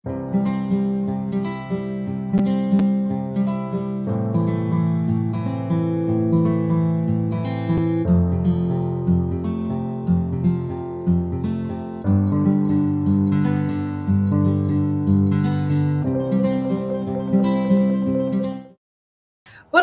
What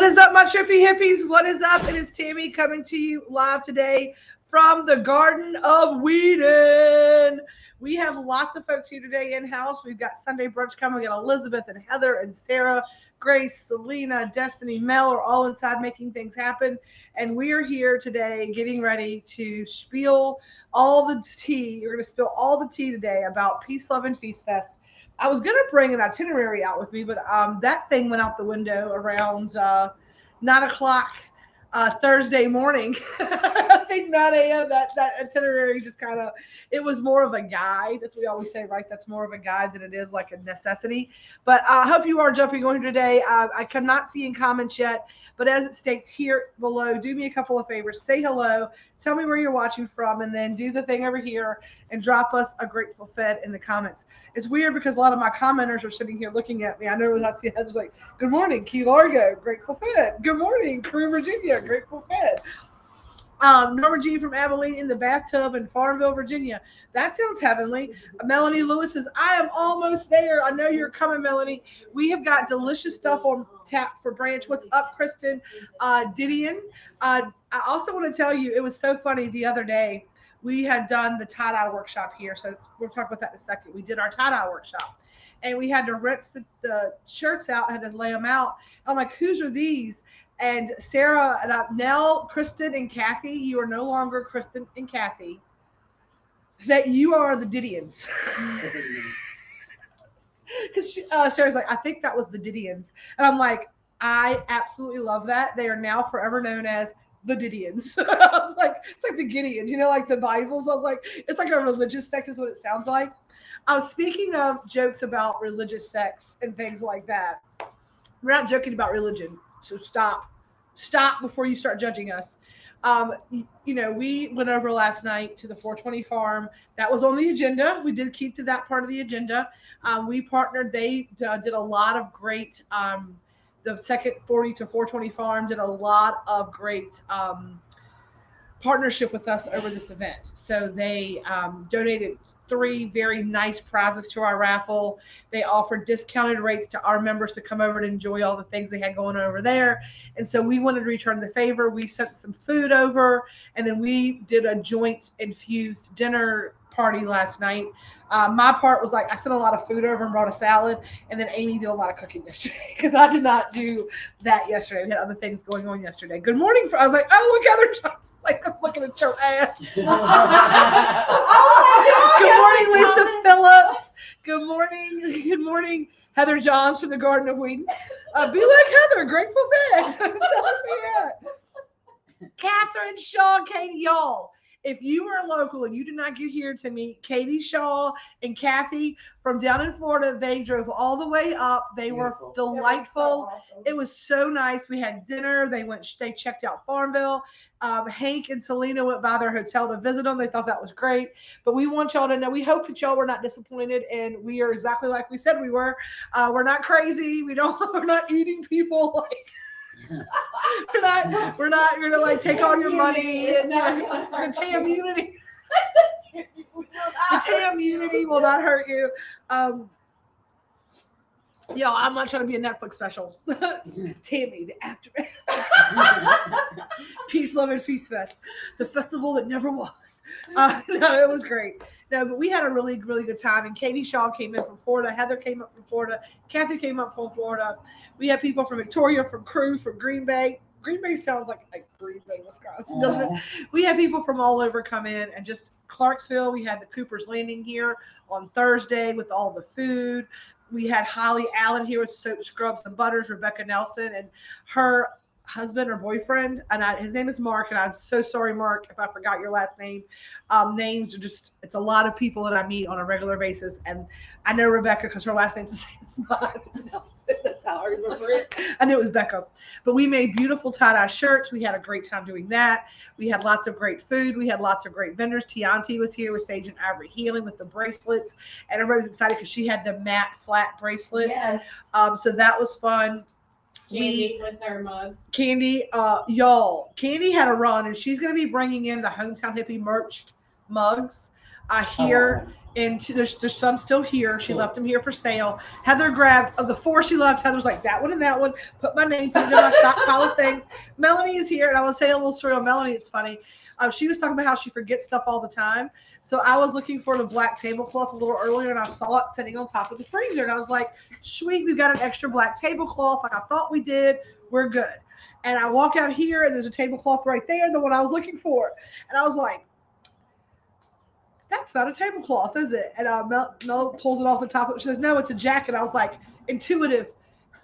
is up, my trippy hippies? What is up? It is Tammy coming to you live today from the Garden of Whedon. We have lots of folks here today in house. We've got Sunday brunch coming. We got Elizabeth and Heather and Sarah, Grace, Selena, Destiny, Mel are all inside making things happen. And we are here today getting ready to spill all the tea. We're going to spill all the tea today about Peace, Love, and Feast Fest. I was gonna bring an itinerary out with me, but that thing went out the window around 9 o'clock Thursday morning. I think 9 a.m. That itinerary just kind of, it was more of a guide. That's what we always say, right? That's more of a guide than it is like a necessity. But I hope you are jumping on here today. I cannot see in comments yet, but as it states here below, do me a couple of favors. Say hello, tell me where you're watching from, and then do the thing over here and drop us a grateful fed in the comments. It's weird because a lot of my commenters are sitting here looking at me. I know I see others like, good morning, Key Largo, grateful fed. Good morning, Peru, Virginia, grateful fed. Norma G from Abilene in the bathtub in Farmville, Virginia. That sounds heavenly. Melanie Lewis says, I am almost there. I know you're coming, Melanie. We have got delicious stuff on tap for brunch. What's up, Kristen? Didion. I also want to tell you, it was so funny the other day. We had done the tie-dye workshop here. So we'll talk about that in a second. We did our tie-dye workshop. And we had to rinse the shirts out, had to lay them out. I'm like, whose are these? And Sarah, Nell, Kristen, and Kathy, you are no longer Kristen and Kathy. That you are the Didions. Because Sarah's like, I think that was the Didions. And I'm like, I absolutely love that. They are now forever known as the Didions. I was like, it's like the Gideons, like the Bibles. I was like, it's like a religious sect is what it sounds like. Speaking of jokes about religious sects and things like that, we're not joking about religion. So stop before you start judging us. We went over last night to the 420 farm. That was on the agenda. We did keep to that part of the agenda. We partnered. They did a lot of great. The second 40 to 420 farm did a lot of great partnership with us over this event. So they donated 3 very nice prizes to our raffle. They offered discounted rates to our members to come over and enjoy all the things they had going on over there. And so we wanted to return the favor. We sent some food over, and then we did a joint infused dinner party last night. My part was like I sent a lot of food over and brought a salad, and then Amy did a lot of cooking yesterday because I did not do that yesterday. We had other things going on yesterday. Good morning. I was like, oh, look, Heather Johnson's like, I'm looking at your ass. Good morning, Lisa Phillips. Good morning. Good morning, Heather Johns from the Garden of Whedon. Be like Heather, grateful dead. Tell us where you're at. Catherine, Shaw, Katie, y'all. If you are local and you did not get here to meet Katie Shaw and Kathy from down in Florida, they drove all the way up. They were delightful. It was so nice. We had dinner. They checked out Farmville. Hank and Selena went by their hotel to visit them. They thought that was great. But we want y'all to know, we hope that y'all were not disappointed, and we are exactly like we said we were. We're not crazy. We're not eating people like. we're not gonna like take all your money and the TAM immunity. The TAM immunity will not hurt you. I'm not trying to be a Netflix special. Tammy, the after. Peace, Love, and Feast Fest, the festival that never was. No, it was great. No, but we had a really, really good time. And Katie Shaw came in from Florida. Heather came up from Florida. Kathy came up from Florida. We had people from Victoria, from Crew, from Green Bay. Green Bay sounds like Green Bay, Wisconsin, doesn't it? We had people from all over come in, and just Clarksville. We had the Cooper's Landing here on Thursday with all the food. We had Holly Allen here with soap, scrubs, and butters. Rebecca Nelson and her husband or boyfriend, and his name is Mark, and I'm so sorry, Mark, if I forgot your last name. Names are just, it's a lot of people that I meet on a regular basis, and I know Rebecca because her last name's the same as mine. It's Nelson. That's how I remember it. I knew it was Becca. But we made beautiful tie-dye shirts. We had a great time doing that. We had lots of great food. We had lots of great vendors. Tianti was here with Sage and Ivory Healing with the bracelets, and everybody was excited because she had the matte flat bracelets. Yes. So that was fun. Candy with her mugs. Candy, y'all, Candy had a run, and she's going to be bringing in the Hometown Hippie merched mugs here. And there's some still here. She left them here for sale. Heather grabbed, of the 4 she left, Heather was like, that one and that one. Put my name, put it in my stockpile of things. Melanie is here, and I want to say a little story on Melanie. It's funny. She was talking about how she forgets stuff all the time. So I was looking for the black tablecloth a little earlier, and I saw it sitting on top of the freezer. And I was like, sweet, we've got an extra black tablecloth like I thought we did. We're good. And I walk out here, and there's a tablecloth right there, the one I was looking for. And I was like, that's not a tablecloth, is it? And Mel pulls it off the top of it. She says, no, it's a jacket. I was like, intuitive.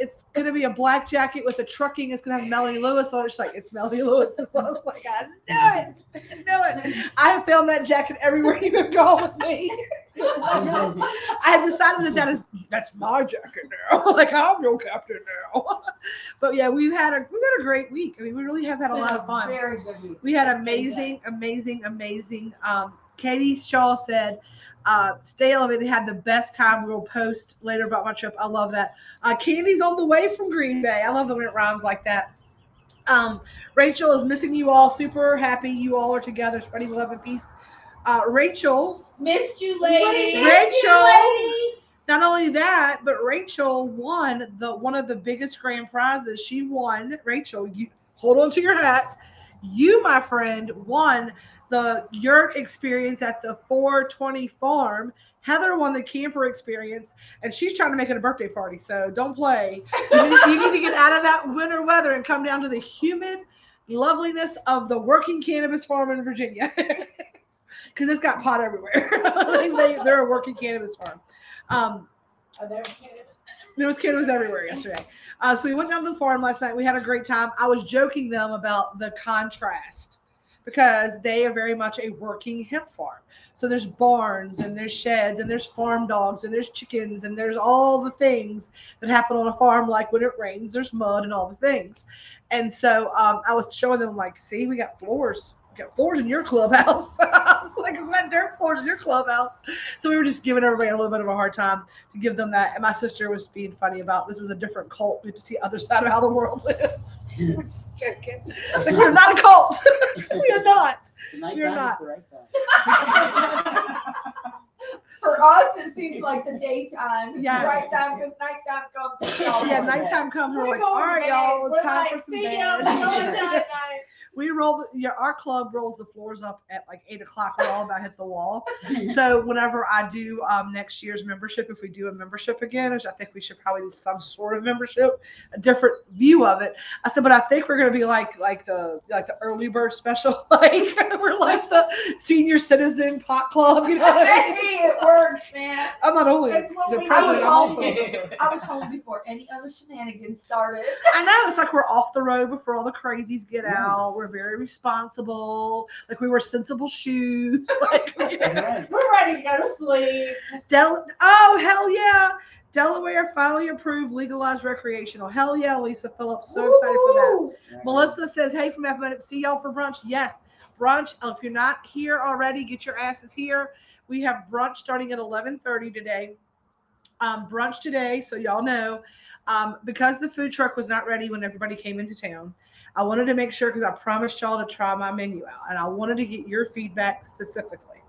It's going to be a black jacket with a trucking. It's going to have Melanie Lewis on it. She's like, it's Melanie Lewis. So I was like, I knew it. I knew it. I have found that jacket everywhere you have gone with me. I had decided that's my jacket now. Like, I'm your captain now. But yeah, we've had a great week. I mean, we really have had a lot of fun. Very good week. We had amazing. Katie Shaw said, stay elevated, had the best time. We'll post later about my trip. I love that. Candy's on the way from Green Bay. I love the when it rhymes like that. Rachel is missing you all. Super happy you all are together, spreading love and peace. Rachel. Missed you, lady. Not only that, but Rachel won one of the biggest grand prizes. She won, Rachel, you hold on to your hat. You, my friend, won the yurt experience at the 420 farm. Heather won the camper experience, and she's trying to make it a birthday party, so don't play. You need to get out of that winter weather and come down to the humid loveliness of the working cannabis farm in Virginia, because it's got pot everywhere. They're a working cannabis farm. There was cannabis everywhere yesterday. So we went down to the farm last night. We had a great time. I was joking them about the contrast, because they are very much a working hemp farm. So there's barns, and there's sheds, and there's farm dogs, and there's chickens, and there's all the things that happen on a farm, like when it rains, there's mud and all the things. And so I was showing them, like, see, we got floors. We got floors in your clubhouse. I was like, it's not dirt floors in your clubhouse. So we were just giving everybody a little bit of a hard time to give them that. And my sister was being funny about, this is a different cult. We have to see the other side of how the world lives. We're just joking. Like, we're not a cult. We are not. We are not. For us, it seems like the daytime. Yes. Right time, because nighttime comes. Yeah, nighttime comes. We're like, all right, y'all, it's time for some bed. We roll, our club rolls the floors up at like 8 o'clock. We're all about to hit the wall. So whenever I do next year's membership, if we do a membership again, which I think we should probably do some sort of membership, a different view of it. I said, but I think we're gonna be like the early bird special, like we're like the senior citizen pot club. You know what I mean? Hey, it works, man. I'm not only the president, I'm also. I was home before any other shenanigans started. I know, it's like we're off the road before all the crazies get out. We're very responsible. Like, we wear sensible shoes. Like, We're ready to go to sleep. Oh, hell yeah. Delaware finally approved legalized recreational. Hell yeah, Lisa Phillips. So excited for that. Yeah. Melissa says, hey, from F-Minute, see y'all for brunch. Yes, brunch. If you're not here already, get your asses here. We have brunch starting at 11:30 today. Brunch today, so y'all know. Because the food truck was not ready when everybody came into town, I wanted to make sure, because I promised y'all to try my menu out, and I wanted to get your feedback specifically.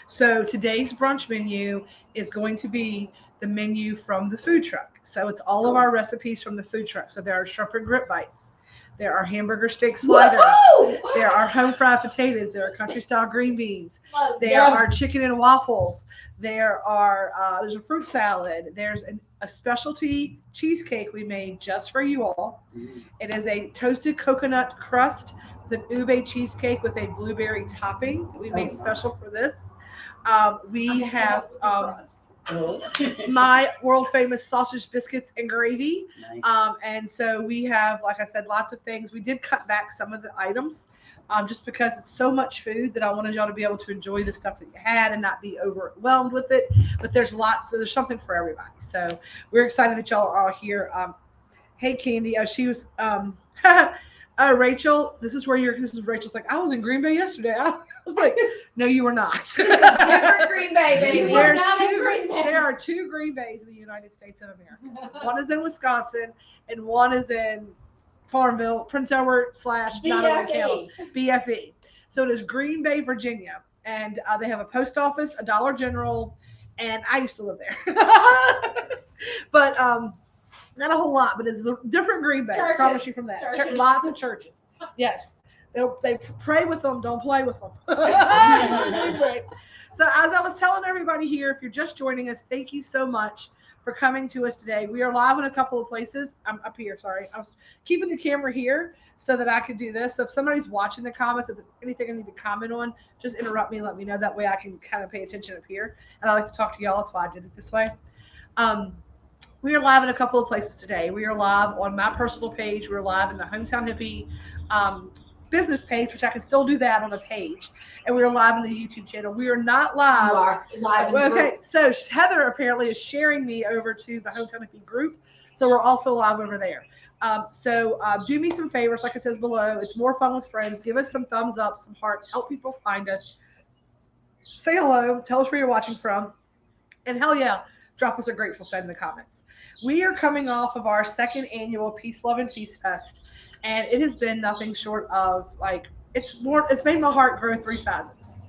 So today's brunch menu is going to be the menu from the food truck. So it's all of our recipes from the food truck. So there are shrimp and grit bites. There are hamburger steak sliders. Woo-hoo! There are home fried potatoes. There are country style green beans. There Yeah. are chicken and waffles. There's a fruit salad. There's a specialty cheesecake we made just for you all. It is a toasted coconut crust with an ube cheesecake with a blueberry topping that we made special for this. We have Oh. my world famous sausage biscuits and gravy. Nice. And so we have, like I said, lots of things. We did cut back some of the items just because it's so much food that I wanted y'all to be able to enjoy the stuff that you had and not be overwhelmed with it. But there's lots, so there's something for everybody. So we're excited that y'all are all here. Hey, Candy. She was, Rachel, this is Rachel's like, I was in Green Bay yesterday. I was like, no, you were not. Different Green Bay, baby. You are There's not in two. Green Bay. There are two Green Bays in the United States of America. One is in Wisconsin, and one is in Farmville, Prince Edward / Nottoway County, BFE. So it is Green Bay, Virginia, and they have a post office, a Dollar General, and I used to live there. But not a whole lot, but it's a different Green Bay. I promise you from that. Churches. Lots of churches. Yes. They pray with them, don't play with them. So as I was telling everybody here, if you're just joining us, thank you so much for coming to us today. We are live in a couple of places. I'm up here, sorry. I was keeping the camera here so that I could do this. So if somebody's watching the comments, if there's anything I need to comment on, just interrupt me and let me know. That way I can kind of pay attention up here. And I like to talk to y'all. That's why I did it this way. We are live in a couple of places today. We are live on my personal page. We're live in the Hometown Hippie business page, which I can still do that on the page. And we are live in the YouTube channel. We are not live. You are live in the Okay, group. so Heather apparently is sharing me over to the Hometown Hippie group. So we're also live over there. So do me some favors, like it says below. It's more fun with friends. Give us some thumbs up, some hearts. Help people find us. Say hello. Tell us where you're watching from. And hell yeah, drop us a grateful fed in the comments. We are coming off of our second annual Peace, Love, and Feast Fest. And it has been nothing short of like, it's made my heart grow 3 sizes.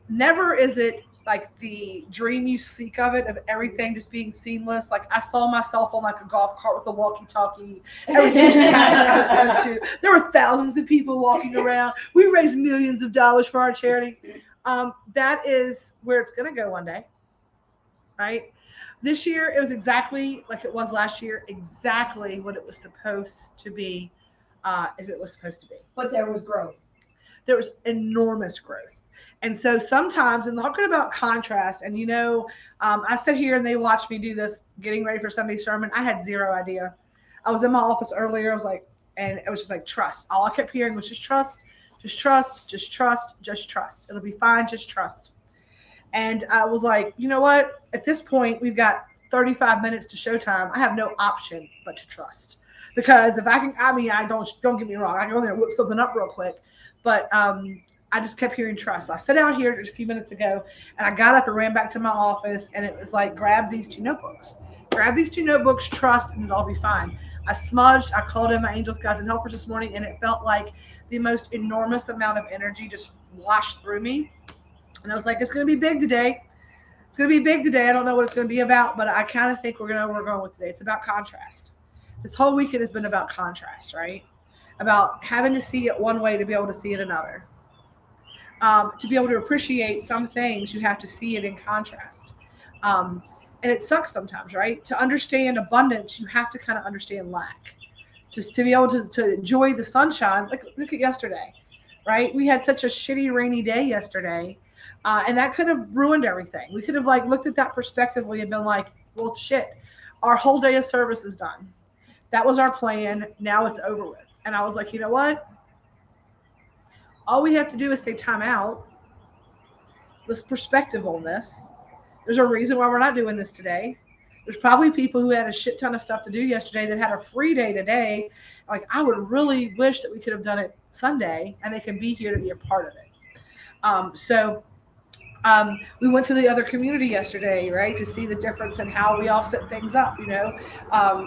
Never is it like the dream you seek of it, of everything just being seamless. Like I saw myself on like a golf cart with a walkie-talkie. Everything just happened like it was supposed to. There were thousands of people walking around. We raised millions of dollars for our charity. That is where it's going to go one day, right? This year, it was exactly like it was last year, exactly what it was supposed to be, as it was supposed to be. But there was growth. There was enormous growth. And so sometimes, and talking about contrast, and you know, I sit here and they watch me do this, getting ready for Sunday's sermon. I had zero idea. I was in my office earlier. I was like, and it was just like, trust. All I kept hearing was just trust, just trust, just trust, just trust. It'll be fine, just trust. And I was like, you know what? At this point, we've got 35 minutes to showtime. I have no option but to trust. Because if I can, I mean, don't get me wrong. I can go in there and whip something up real quick. But I just kept hearing trust. So I sat down here just a few minutes ago, and I got up and ran back to my office, and it was like, grab these 2 notebooks. Grab these 2 notebooks, trust, and it'll all be fine. I smudged. I called in my angels, guides, and helpers this morning, and it felt like the most enormous amount of energy just washed through me. And I was like, it's going to be big today. It's going to be big today. I don't know what it's going to be about, but I kind of think we're going with today. It's about contrast. This whole weekend has been about contrast, right? About having to see it one way to be able to see it another. To be able to appreciate some things, you have to see it in contrast. And it sucks sometimes, right? To understand abundance, you have to kind of understand lack. Just to be able to enjoy the sunshine. Look at yesterday, right? We had such a shitty rainy day yesterday. And that could have ruined everything. We could have like looked at that perspectively and been like, well, shit, our whole day of service is done. That was our plan. Now it's over with. And I was like, you know what? All we have to do is say time out. Let's perspective on this. There's a reason why we're not doing this today. There's probably people who had a shit ton of stuff to do yesterday that had a free day today. Like, I would really wish that we could have done it Sunday and they can be here to be a part of it. We went to the other community yesterday, right, to see the difference in how we all set things up. You know,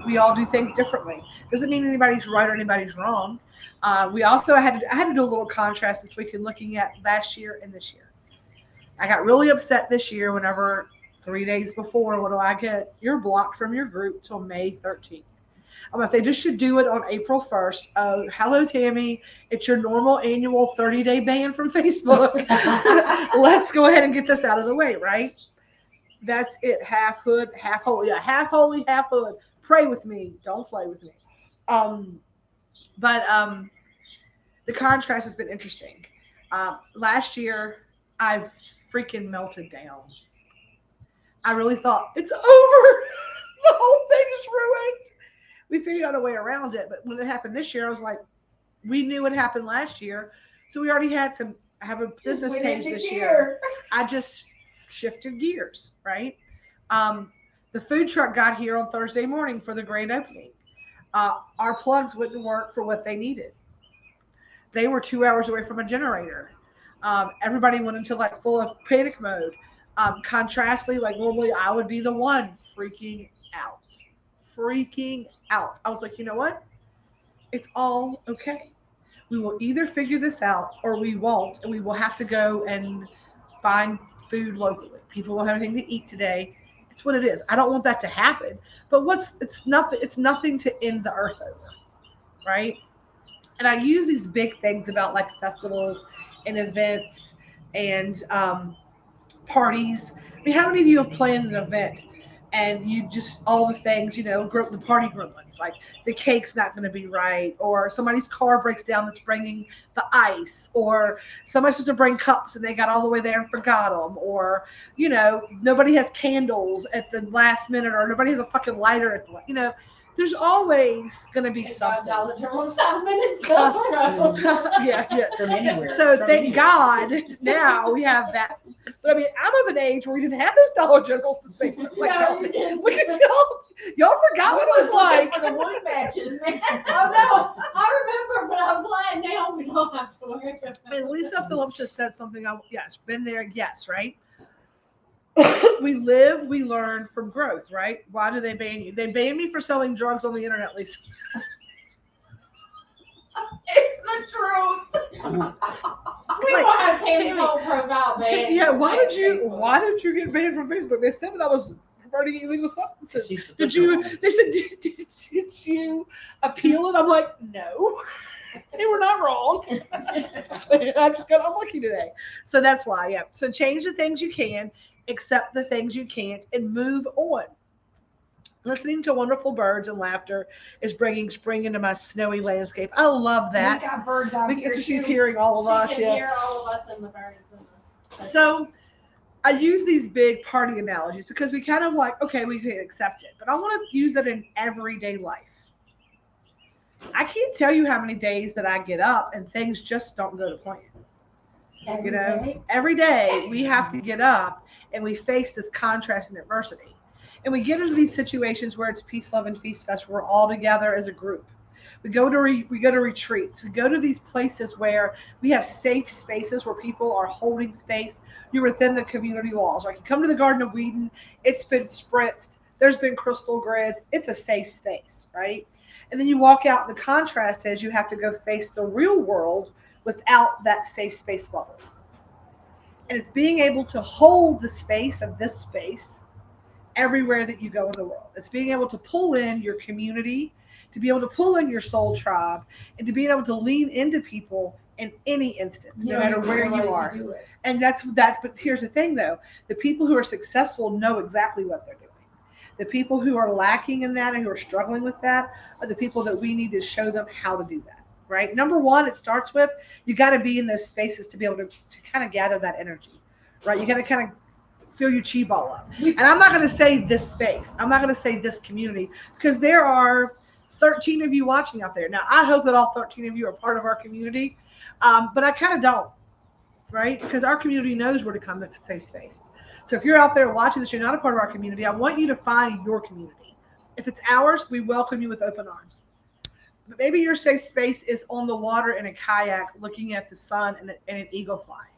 we all do things differently. Doesn't mean anybody's right or anybody's wrong. We also I had to do a little contrast this week in looking at last year and this year. I got really upset this year whenever 3 days before, what do I get? You're blocked from your group till May 13th. If they just should do it on April 1st. Hello, Tammy. It's your normal annual 30-day ban from Facebook. Let's go ahead and get this out of the way, right? That's it. Half hood, half holy. Yeah, half holy, half hood. Pray with me. Don't play with me. The contrast has been interesting. Last year, I freaking melted down. I really thought it's over. The whole thing is ruined. We figured out a way around it, but when it happened this year, I was like, we knew it happened last year, so we already had to have a business page this year. I just shifted gears, right? The food truck got here on Thursday morning for the grand opening. Our plugs wouldn't work for what they needed. They were 2 hours away from a generator. Everybody went into like full of panic mode. Contrastly, like normally I would be the one freaking out. Freaking out. I was like, you know what? It's all okay. We will either figure this out or we won't, and we will have to go and find food locally. People won't have anything to eat today. It's what it is. I don't want that to happen. But it's nothing to end the earth over, right? And I use these big things about like festivals and events and parties. I mean, how many of you have planned an event and you just all the things, the party gremlins, like the cake's not going to be right, or somebody's car breaks down that's bringing the ice, or somebody's supposed to bring cups and they got all the way there and forgot them, or nobody has candles at the last minute, or nobody has a fucking lighter at the there's always going to be something. Yeah. From anywhere. So thank God now we have that. But I mean, I'm of an age where we didn't have those Dollar Generals to save us. Like, No, you didn't. look at y'all. Y'all forgot what it was like. For the wood matches, man. Oh no, I remember, but I'm glad now we don't have to worry about it. And Lisa Phillips just said something. Yes, been there. Yes, right. We live, we learn from growth, right? Why do they ban you? They ban me for selling drugs on the internet, Lisa. It's the truth. We don't have Tammy's whole profile banned. Yeah, why did Facebook. you get banned from Facebook? They said that I was promoting illegal substances. She's the Did official you? one. They said, did you appeal it? I'm like, no. They were not wrong. I just got unlucky today. So that's why, yeah. So change the things you can, accept the things you can't, and move on. Listening to wonderful birds and laughter is bringing spring into my snowy landscape. I love that. We got birds out here So she's too. hearing all of us. She can Yeah. hear all of us in the birds. So I use these big party analogies because we kind of like, okay, we can accept it, but I want to use it in everyday life. I can't tell you how many days that I get up and things just don't go to plan. Every day. Every day we have to get up and we face this contrast and adversity. And we get into these situations where it's Peace, Love, and Feast Fest. We're all together as a group. We go to retreats. We go to these places where we have safe spaces where people are holding space. You're within the community walls. Like you come to the Garden of Eden, it's been spritzed. There's been crystal grids. It's a safe space, right? And then you walk out. The contrast is you have to go face the real world without that safe space bubble. And it's being able to hold the space of this space everywhere that you go in the world. It's being able to pull in your community, to be able to pull in your soul tribe, and to be able to lean into people in any instance, no matter where you are. And that's that. But here's the thing, though: the people who are successful know exactly what they're doing. The people who are lacking in that and who are struggling with that are the people that we need to show them how to do that. Right? Number one, it starts with you got to be in those spaces to be able to kind of gather that energy. Right? You got to kind of feel your chi ball up. And I'm not going to say this space. I'm not going to say this community because there are 13 of you watching out there. Now, I hope that all 13 of you are part of our community, but I kind of don't, right? Because our community knows where to come. That's a safe space. So if you're out there watching this, you're not a part of our community, I want you to find your community. If it's ours, we welcome you with open arms. But maybe your safe space is on the water in a kayak looking at the sun and an eagle flying.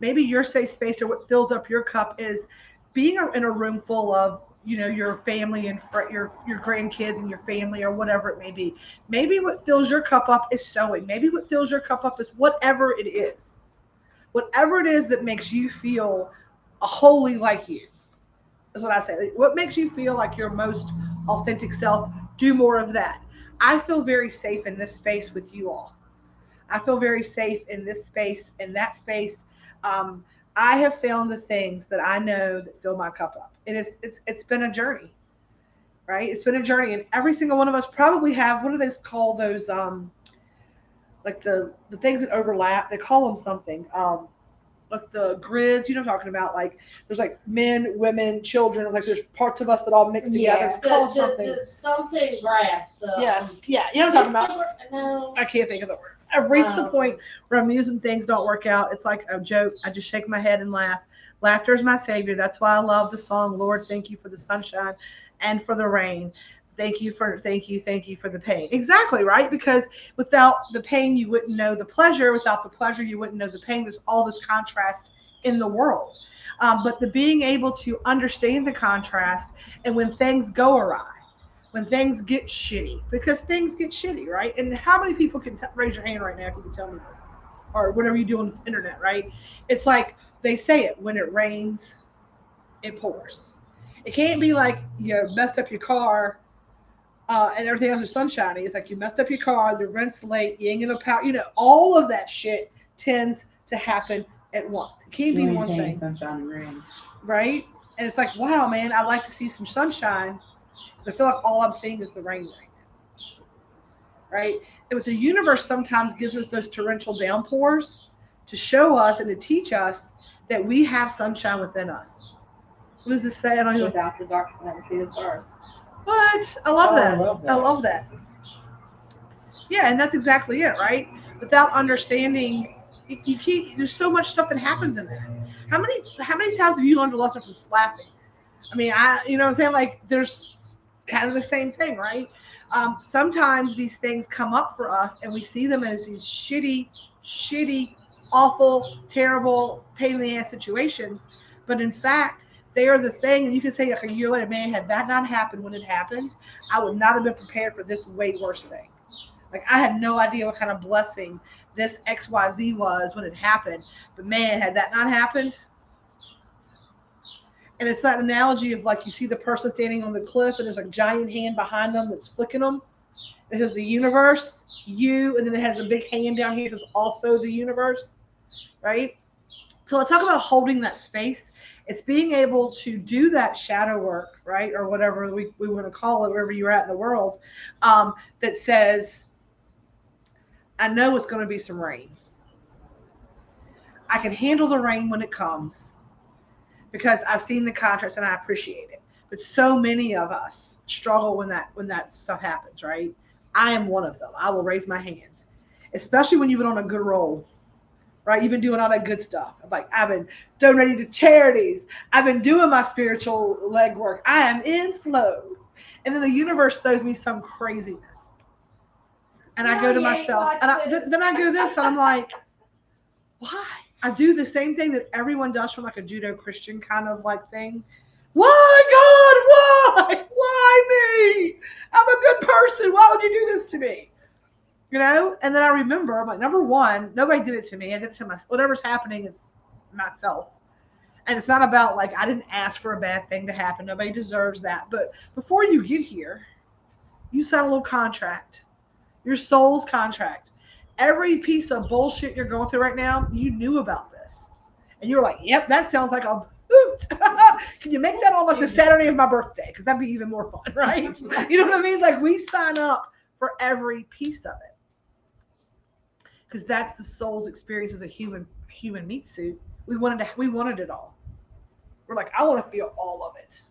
Maybe your safe space or what fills up your cup is being in a room full of, your family and your grandkids and your family or whatever it may be. Maybe what fills your cup up is sewing. Maybe what fills your cup up is whatever it is. Whatever it is that makes you feel wholly like you. That's what I say. What makes you feel like your most authentic self, do more of that. I feel very safe in this space with you all. I feel very safe in this space, in that space. I have found the things that I know that fill my cup up. It's been a journey, right? It's been a journey, and every single one of us probably have, what do they call those? Like the things that overlap. They call them something. like the grids, you know what I'm talking about? Like there's like men, women, children, like there's parts of us that all mix together. It's called something. The something graph. Yes, yeah, you know what I'm talking about? No. I can't think of the word. I've reached the point where I'm using things don't work out. It's like a joke. I just shake my head and laugh. Laughter is my savior. That's why I love the song, Lord, thank you for the sunshine and for the rain. Thank you for the pain. Exactly, right? Because without the pain, you wouldn't know the pleasure. Without the pleasure, you wouldn't know the pain. There's all this contrast in the world. But the being able to understand the contrast and when things go awry, when things get shitty, because things get shitty, right? And how many people can raise your hand right now if you can tell me this, or whatever you do on the internet, right? It's like they say it: when it rains, it pours. It can't be like you messed up your car and everything else is sunshiny. It's like you messed up your car, the rent's late, you ain't gonna power. You know, all of that shit tends to happen at once. It can't be one thing. Sunshine and rain. Right? And it's like, wow, man, I'd like to see some sunshine. I feel like all I'm seeing is the rain right now. Right? And with the universe sometimes gives us those torrential downpours to show us and to teach us that we have sunshine within us. What does this say? I don't know. Without the dark, never see the stars. What? I love that. I love that. Yeah, and that's exactly it, right? Without understanding, you can't. There's so much stuff that happens in that. How many times have you learned a lesson from slapping? I mean, you know what I'm saying? Like, there's kind of the same thing, right? Sometimes these things come up for us, and we see them as these shitty, awful, terrible, pain in the ass situations. But in fact, they are the thing, and you can say like a year later, man, had that not happened when it happened, I would not have been prepared for this way worse thing. Like, I had no idea what kind of blessing this XYZ was when it happened. But man, had that not happened. And it's that analogy of like you see the person standing on the cliff and there's a giant hand behind them that's flicking them. It says the universe, you, and then it has a big hand down here that's also the universe, right? So I talk about holding that space. It's being able to do that shadow work, right? Or whatever we want to call it, wherever you're at in the world, that says, I know it's going to be some rain. I can handle the rain when it comes because I've seen the contrast and I appreciate it. But so many of us struggle when that stuff happens, right? I am one of them. I will raise my hand, especially when you've been on a good roll, right? You've been doing all that good stuff. Like, I've been donating to charities. I've been doing my spiritual legwork. I am in flow. And then the universe throws me some craziness. And I go to myself, and then I go this, and I'm like, why? I do the same thing that everyone does from like a Judeo-Christian kind of like thing. Why, God? Why? Why me? I'm a good person. Why would you do this to me? You know? And then I remember, I'm like, number one, nobody did it to me. I did it to myself. Whatever's happening, it's myself. And it's not about like, I didn't ask for a bad thing to happen. Nobody deserves that. But before you get here, you sign a little contract. Your soul's contract. Every piece of bullshit you're going through right now, you knew about this. And you were like, yep, that sounds like a hoot. Can you make that on like the Saturday of my birthday? Because that'd be even more fun, right? You know what I mean? Like, we sign up for every piece of it. Because that's the soul's experience as a human meat suit. We wanted it all. We're like, I want to feel all of it.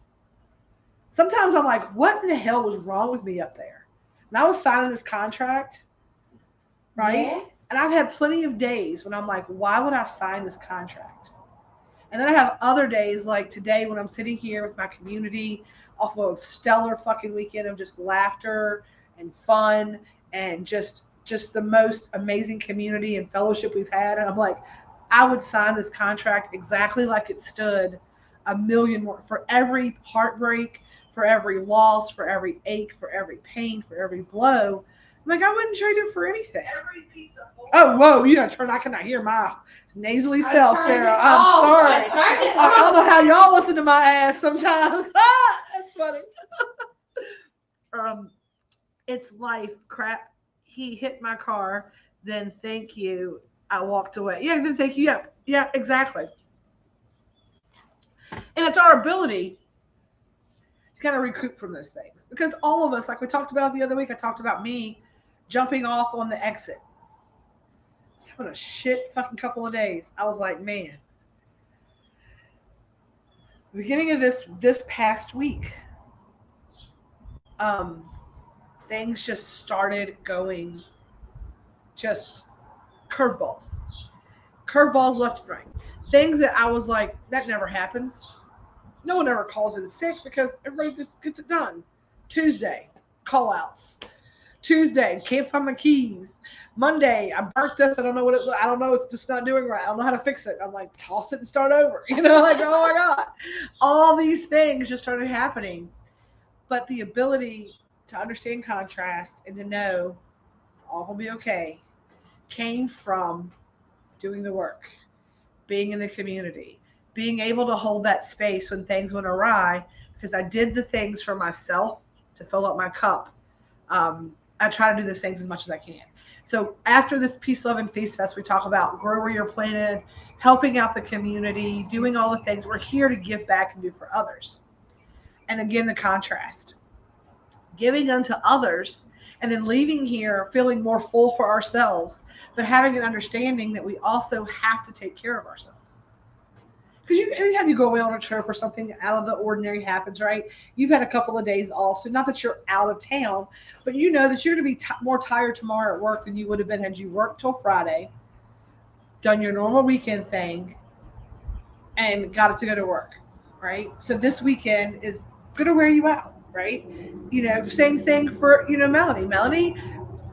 Sometimes I'm like, what in the hell was wrong with me up there? When I was signing this contract, right? Yeah. And I've had plenty of days when I'm like, why would I sign this contract? And then I have other days like today when I'm sitting here with my community off of a stellar fucking weekend of just laughter and fun and just the most amazing community and fellowship we've had. And I'm like, I would sign this contract exactly like it stood, a million more, for every heartbreak, for every loss, for every ache, for every pain, for every blow. Like, I wouldn't trade it for anything. Every piece of oh, whoa, you know, I cannot hear my nasally self, Sarah. I'm sorry. I don't know how y'all listen to my ass sometimes. That's funny. It's life, crap. He hit my car, then thank you. I walked away. Yeah, then thank you. Yeah, exactly. And it's our ability to kind of recoup from those things. Because all of us, like we talked about the other week, I talked about me jumping off on the exit. I was having a shit fucking couple of days. I was like, man, beginning of this past week, things just started going just curveballs. Curveballs left and right. Things that I was like, that never happens. No one ever calls in sick because everybody just gets it done. Tuesday, call outs. Tuesday, can't find my keys. Monday, I burnt this. I don't know what it. I don't know. It's just not doing right. I don't know how to fix it. I'm like, toss it and start over. Like, oh my god, all these things just started happening. But the ability to understand contrast and to know all will be okay came from doing the work, being in the community, being able to hold that space when things went awry, because I did the things for myself to fill up my cup. I try to do those things as much as I can. So after this Peace, Love, and Feast Fest, we talk about grow where you're planted, helping out the community, doing all the things. We're here to give back and do for others. And again, the contrast. Giving unto others and then leaving here feeling more full for ourselves, but having an understanding that we also have to take care of ourselves. Because anytime you go away on a trip or something out of the ordinary happens, right? You've had a couple of days off, so not that you're out of town, but you know that you're going to be more tired tomorrow at work than you would have been had you worked till Friday, done your normal weekend thing, and got to go to work, right? So this weekend is going to wear you out, right? Same thing for, Melanie. Melanie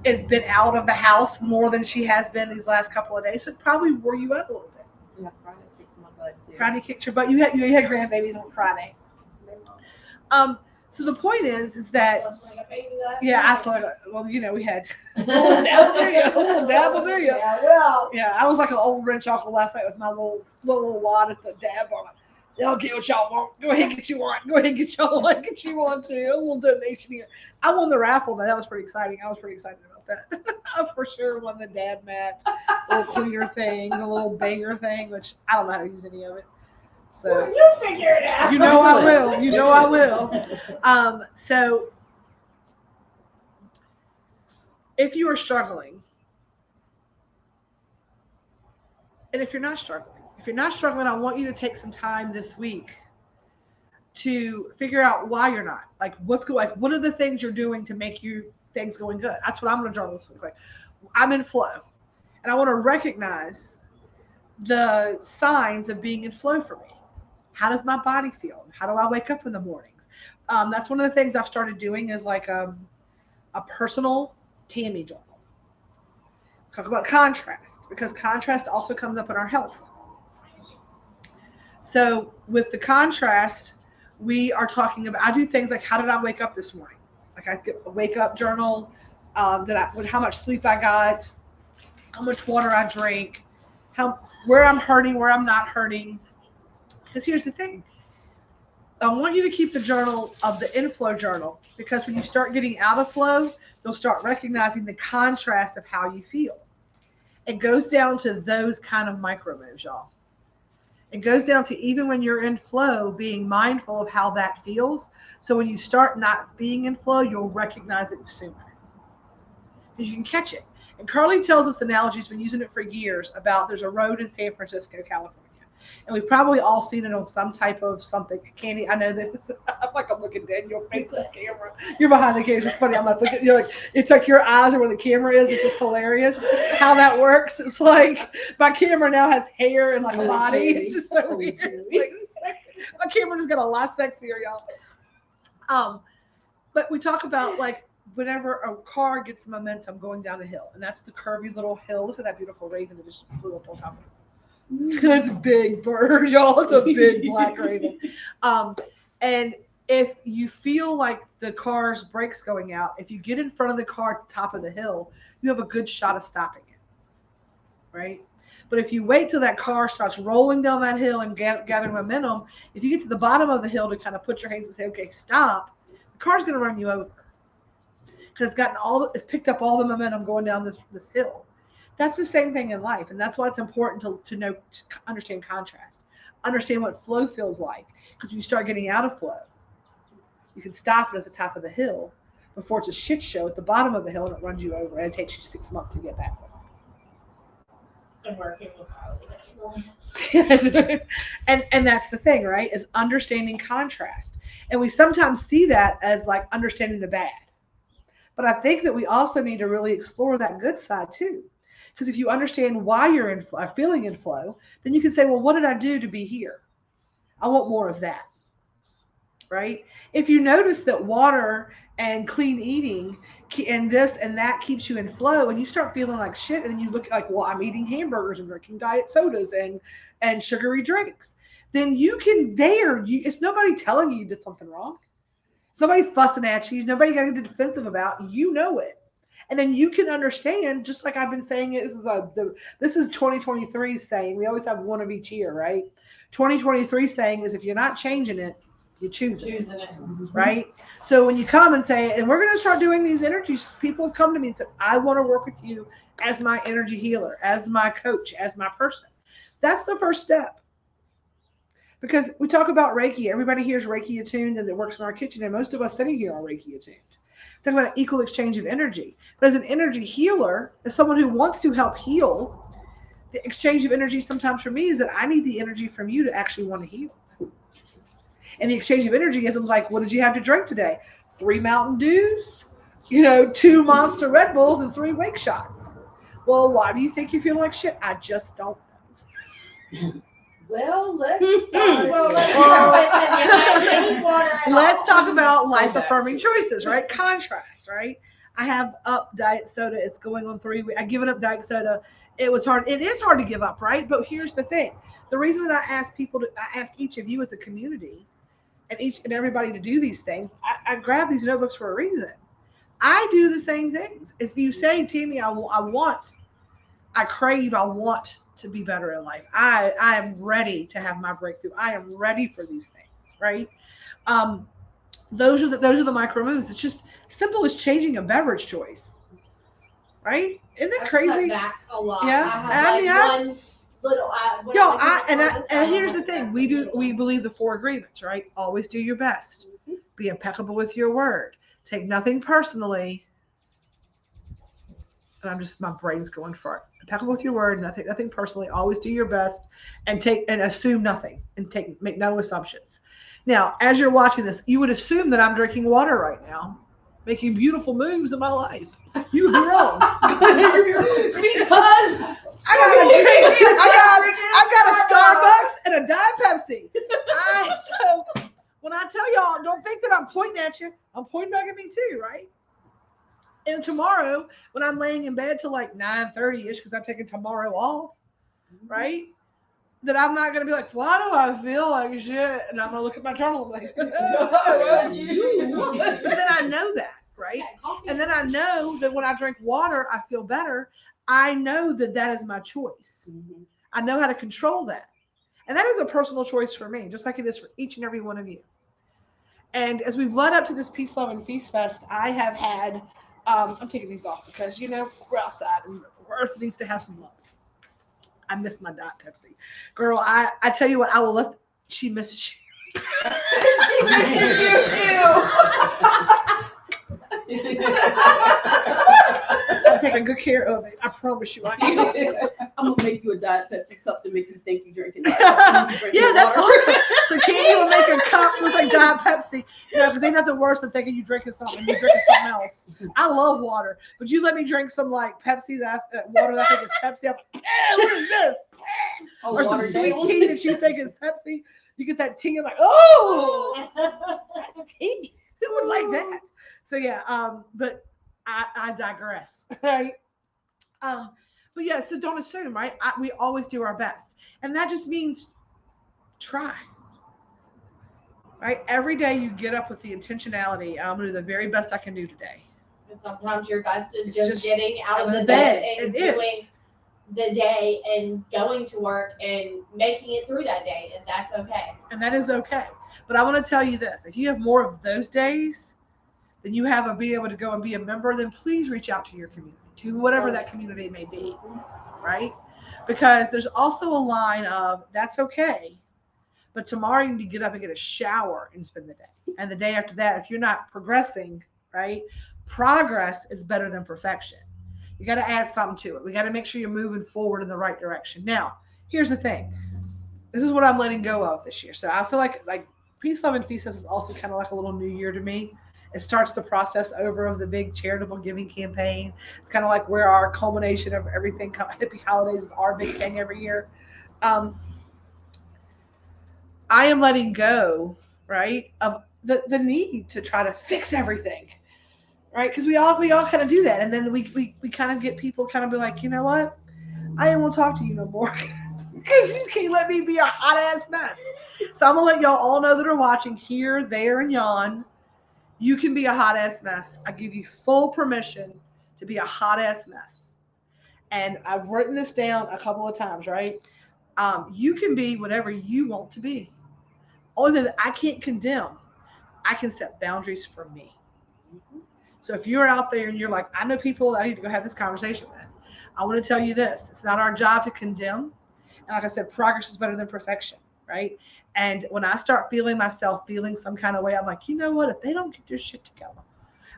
has been out of the house more than she has been these last couple of days, so it probably wore you out a little bit. Yeah, Friday kicked my butt too. Friday kicked your butt. You had grandbabies on Friday. So the point is that I saw. Well, we had little dabble do you? Yeah, well. Yeah, I was like an old rich uncle last night with my little wad at the dab on it. Y'all get what y'all want. Go ahead and get you want. Go ahead and get y'all want. Get you want to. A little donation here. I won the raffle. That was pretty exciting. I was pretty excited about that. I for sure won the dab mat, little cleaner things, a little banger thing, which I don't know how to use any of it. So You figure it out. I will. I will. So if you are struggling, and if you're not struggling, I want you to take some time this week to figure out why you're not. Like, what are the things you're doing to make things going good? That's what I'm going to journal this week. Like, I'm in flow, and I want to recognize the signs of being in flow for me. How does my body feel? How do I wake up in the mornings? That's one of the things I've started doing is like a personal Tammy journal. Talk about contrast, because contrast also comes up in our health. So with the contrast, we are talking about, I do things like, how did I wake up this morning? Like, I get a wake up journal, how much sleep I got, how much water I drink, where I'm hurting, where I'm not hurting. Because here's the thing. I want you to keep the journal of the inflow journal, because when you start getting out of flow, you'll start recognizing the contrast of how you feel. It goes down to those kind of micro moves, y'all. It goes down to, even when you're in flow, being mindful of how that feels. So when you start not being in flow, you'll recognize it sooner, because you can catch it. And Carly tells us analogies, been using it for years, about there's a road in San Francisco, California. And we've probably all seen it on some type of something. Candy, I know this. I'm looking dead in your face with this camera. You're behind the camera. It's just funny. I'm not looking. You're like, it's like your eyes are where the camera is. It's just hilarious how that works. It's like my camera now has hair and like a body. It's just so weird. It's like, my camera just got a lot sexier, y'all. But we talk about, like, whenever a car gets momentum going down a hill, and that's the curvy little hill. Look at that beautiful raven that just flew up on top of it. It's a big bird, y'all. It's a big black raven. And if you feel like the car's brakes going out, if you get in front of the car at the top of the hill, you have a good shot of stopping it, right? But if you wait till that car starts rolling down that hill and gathering momentum, if you get to the bottom of the hill to kind of put your hands and say, okay, stop, the car's going to run you over, because it's picked up all the momentum going down this hill. That's the same thing in life, and that's why it's important to know, to understand contrast, understand what flow feels like. Because when you start getting out of flow, you can stop it at the top of the hill before it's a shit show at the bottom of the hill and it runs you over, and it takes you 6 months to get back there. And working with Carly. and that's the thing, right? Is understanding contrast. And we sometimes see that as like understanding the bad. But I think that we also need to really explore that good side too. Because if you understand why you're in flow, feeling in flow, then you can say, well, what did I do to be here? I want more of that, right? If you notice that water and clean eating and this and that keeps you in flow, and you start feeling like shit, and then you look like, well, I'm eating hamburgers and drinking diet sodas and sugary drinks, then you can dare. It's nobody telling you did something wrong. Somebody fussing at you. Nobody got to get defensive about. You know it. And then you can understand, just like I've been saying, this is 2023's saying. We always have one of each year, right? 2023 saying is if you're not changing it, you choose it, right? So when you come and say, and we're going to start doing these energies, people have come to me and said, I want to work with you as my energy healer, as my coach, as my person. That's the first step. Because we talk about Reiki. Everybody here is Reiki attuned and that works in our kitchen. And most of us sitting here are Reiki attuned. Talk about an equal exchange of energy. But as an energy healer, as someone who wants to help heal, the exchange of energy sometimes for me is that I need the energy from you to actually want to heal. And the exchange of energy is I'm like, what did you have to drink today? 3 Mountain Dews, 2 Monster Red Bulls, and 3 Wake Shots. Well, why do you think you feel like shit? I just don't know. Well, let's start. Let's talk about life affirming choices, right? Contrast, right? I have up diet soda. It's going on 3 weeks. I given up diet soda. It was hard. It is hard to give up, right? But here's the thing. The reason that I ask each of you as a community and each and everybody to do these things, I grab these notebooks for a reason. I do the same things. If you say, Tammy, I crave, I want to be better in life. I am ready to have my breakthrough. I am ready for these things, right? Those are the micro moves. It's just simple as changing a beverage choice, right? Isn't that crazy? Back a lot. Yeah, I have one little. And here's the thing: we believe the 4 agreements, right? Always do your best. Be impeccable with your word. Take nothing personally. And my brain's going for it. Impeccable with your word, nothing personally. Always do your best, and assume nothing, and make no assumptions. Now, as you're watching this, you would assume that I'm drinking water right now, making beautiful moves in my life. You would be wrong. Because I've got a Starbucks and a Diet Pepsi. So when I tell y'all, don't think that I'm pointing at you. I'm pointing back at me too, right? And tomorrow, when I'm laying in bed till like 9:30-ish, because I'm taking tomorrow off, right? That I'm not going to be like, why do I feel like shit? And I'm going to look at my journal and like, but then I know that, right? And then I know that when I drink water, I feel better. I know that is my choice. Mm-hmm. I know how to control that. And that is a personal choice for me, just like it is for each and every one of you. And as we've led up to this Peace, Love, and Feast Fest, I have had, I'm taking these off because, we're outside and Earth needs to have some love. I miss my Diet Pepsi. Girl, I tell you what, I will let, she misses you. She misses you too. I'm taking good care of it. I promise you I am. I'm gonna make you a Diet Pepsi cup to make you think you're drinking Diet Pepsi. Yeah, that's awesome. So Candy will make a cup that looks like Diet Pepsi. Because ain't nothing worse than thinking you're drinking something and you're drinking something else. I love water, but you let me drink some like Pepsi water that I think is Pepsi. I'm like, what is this? Or some sweet tea that you think is Pepsi. You get that tea and like, oh, that's tea. Who would like that? So yeah, but I digress, right? But yeah, so don't assume, right? We always do our best. And that just means try, right? Every day you get up with the intentionality, I'm going to do the very best I can do today. And sometimes your best is just getting out of the bed and doing the day and going to work and making it through that day. And that's okay. And that is okay. But I want to tell you this. If you have more of those days than you have of being able to go and be a member, then please reach out to your community, to whatever that community may be, right? Because there's also a line of, that's okay, but tomorrow you need to get up and get a shower and spend the day. And the day after that, if you're not progressing, right, progress is better than perfection. You got to add something to it. We got to make sure you're moving forward in the right direction. Now, Here's the thing. This is what I'm letting go of this year. So I feel like Peace, Love, and Feast is also kind of like a little new year to me. It starts the process over of the big charitable giving campaign. It's kind of like where our culmination of everything, hippie holidays is our big thing every year. Um, I am letting go, right, of the need to try to fix everything, right? Because we all kind of do that, and then we kind of get people kind of be like, you know what, I ain't want to talk to you no more because you can't let me be a hot ass mess. So I'm gonna let y'all all know that are watching here, there, and yon. You can be a hot ass mess. I give you full permission to be a hot ass mess. And I've written this down a couple of times, right? You can be whatever you want to be. Only thing that I can't condemn, I can set boundaries for me. So if you're out there and you're like, I know people I need to go have this conversation with, I want to tell you this. It's not our job to condemn. And like I said, progress is better than perfection, right? And when I start feeling myself feeling some kind of way, I'm like, you know what? If they don't get their shit together,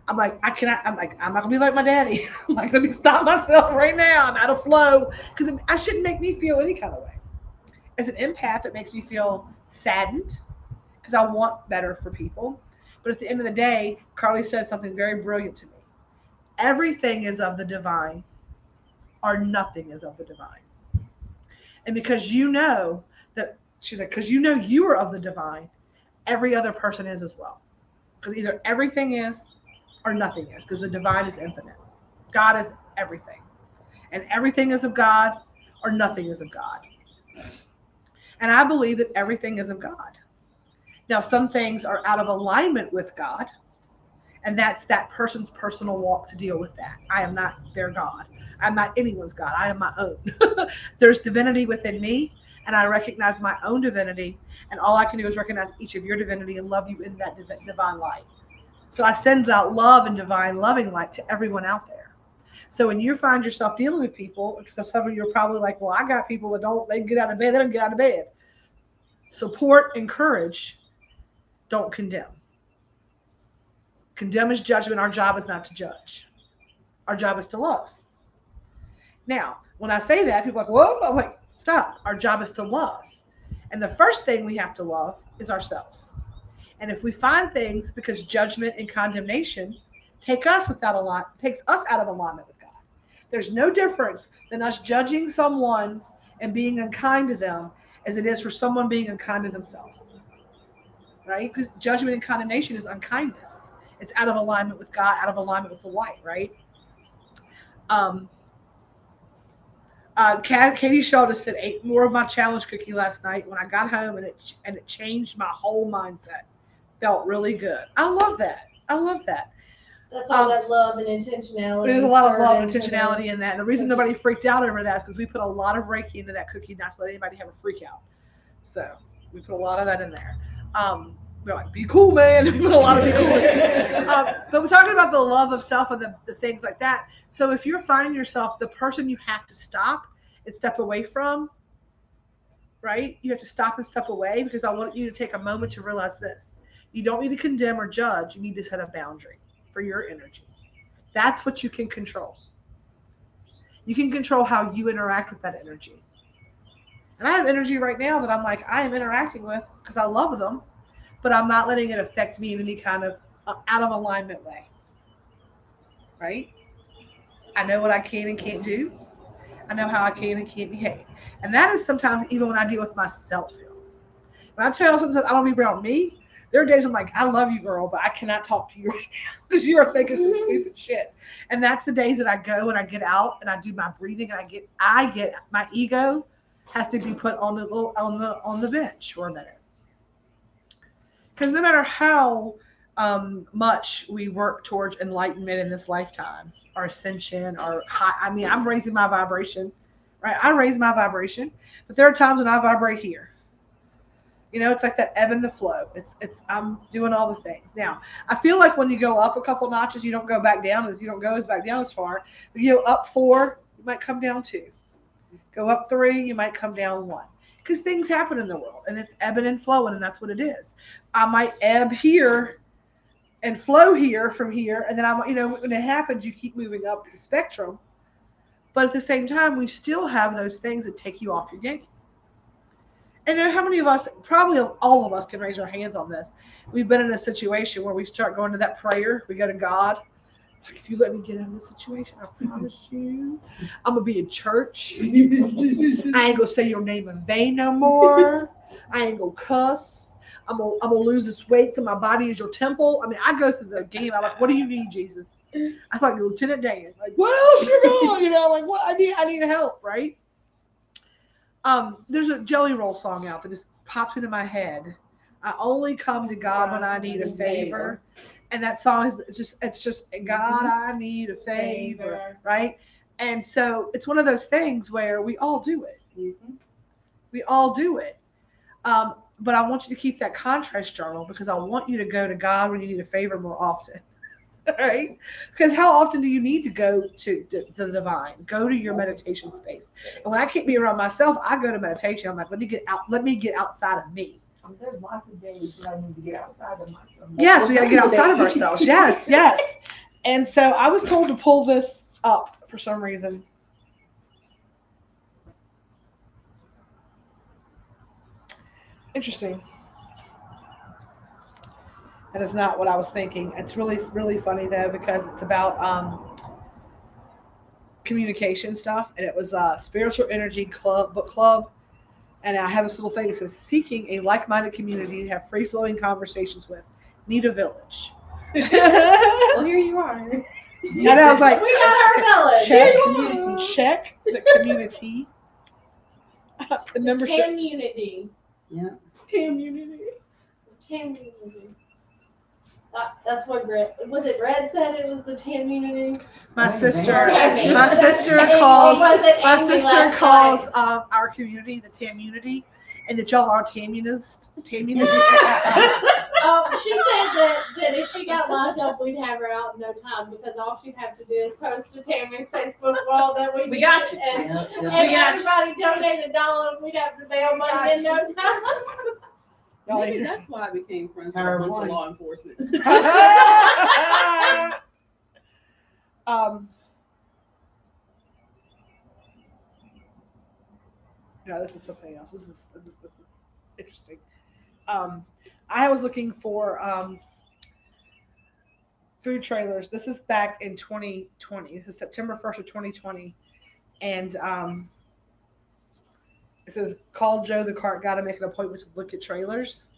I'm like, I'm not gonna be like my daddy. I'm like, let me stop myself right now. I'm out of flow. Because I shouldn't make me feel any kind of way. As an empath, it makes me feel saddened because I want better for people. But at the end of the day, Carly said something very brilliant to me. Everything is of the divine, or nothing is of the divine. And because you know that, she's like, because you know you are of the divine, every other person is as well. Because either everything is or nothing is, because the divine is infinite. God is everything. And everything is of God or nothing is of God. And I believe that everything is of God. Now, some things are out of alignment with God, and that's that person's personal walk to deal with that. I am not their God. I'm not anyone's God. I am my own. There's divinity within me, and I recognize my own divinity, and all I can do is recognize each of your divinity and love you in that divine light. So I send out love and divine loving light to everyone out there. So when you find yourself dealing with people, because some of you are probably like, well, I got people that they get out of bed, they don't get out of bed. Support, encourage, don't condemn. Condemn is judgment. Our job is not to judge. Our job is to love. Now, when I say that, people are like, whoa, I'm like, stop. Our job is to love. And the first thing we have to love is ourselves. And if we find things, because judgment and condemnation takes us out of alignment with God. There's no difference than us judging someone and being unkind to them as it is for someone being unkind to themselves. Right? Because judgment and condemnation is unkindness. It's out of alignment with God, out of alignment with the light, right? Katie Shaw just said, ate more of my challenge cookie last night when I got home, and it changed my whole mindset. Felt really good. I love that. I love that. That's all that love and intentionality. There's a lot of love and intentionality in that. And the reason nobody freaked out over that is because we put a lot of Reiki into that cookie not to let anybody have a freak out. So we put a lot of that in there. We're like, be cool, man. We put a lot of be cool in there. But we're talking about the love of self and the things like that. So if you're finding yourself the person you have to stop and step away from, right? You have to stop and step away, because I want you to take a moment to realize this. You don't need to condemn or judge. You need to set a boundary for your energy. That's what you can control. You can control how you interact with that energy. And I have energy right now that I'm like, I am interacting with because I love them, but I'm not letting it affect me in any kind of out of alignment way. Right? I know what I can and can't do. I know how I can and can't behave. And that is sometimes even when I deal with myself. When I tell sometimes I don't be around me, there are days I'm like, I love you, girl, but I cannot talk to you right now because you are thinking some stupid shit. And that's the days that I go and I get out and I do my breathing, and I get my ego has to be put on the bench for a minute. Because no matter how much we work towards enlightenment in this lifetime, or ascension, or high, I'm raising my vibration, right? I raise my vibration, but there are times when I vibrate here. You know, it's like that ebb and the flow. I'm doing all the things. Now, I feel like when you go up a couple notches, you don't go back down you don't go back down as far. But you go up 4, you might come down 2. Go up 3, you might come down 1. Because things happen in the world, and it's ebbing and flowing, and that's what it is. I might ebb here and flow here from here, and then when it happens, you keep moving up the spectrum. But at the same time, we still have those things that take you off your game. And then how many of us, probably all of us, can raise our hands on this? We've been in a situation where we start going to that prayer. We go to God. Like, if you let me get out of this situation, I promise you, I'm gonna be in church. I ain't gonna say your name in vain no more. I ain't gonna cuss. I'm gonna lose this weight so my body is your temple. I mean, I go through the game. I'm like, what do you need, Jesus? I thought Lieutenant Dan. Like, what else you got? You know, like what I need help, right? There's a Jelly Roll song out that just pops into my head. I only come to God when I need a favor. And that song is it's just God, I need a favor, right? And so it's one of those things where we all do it. Mm-hmm. We all do it. But I want you to keep that contrast journal because I want you to go to God when you need a favor more often. Right? Because how often do you need to go to the divine? Go to your meditation space. And when I can't be around myself, I go to meditation. I'm like, let me get outside of me. There's lots of days that I need to get outside of myself. Yes, we got to get outside of ourselves. Yes, yes. And so I was told to pull this up for some reason. Interesting. That is not what I was thinking. It's really, really funny though because it's about communication stuff, and it was a spiritual energy book club. And I have this little thing that says, seeking a like-minded community to have free-flowing conversations with. Need a village. Well, here you are. And I was like, We got our village. check, Here you community, are. check the community. The membership. Community. Yeah. Community. Community. That's what Red said it was the community. My sister Tammy. calls Or was it my Amy sister last calls night? our community the Tamunity, and that y'all are Tamunists. She said that if she got locked up, we'd have her out in no time because all she'd have to do is post to Tammy's Facebook wall that we got you. And Yeah. everybody donated $1, and we'd have to bail money in no time. Maybe that's why I became friends with a bunch of law enforcement. No, this is something else. This is interesting. I was looking for food trailers. This is back in 2020. This is September 1st of 2020, and it says, call Joe the Cart Guy to make an appointment to look at trailers.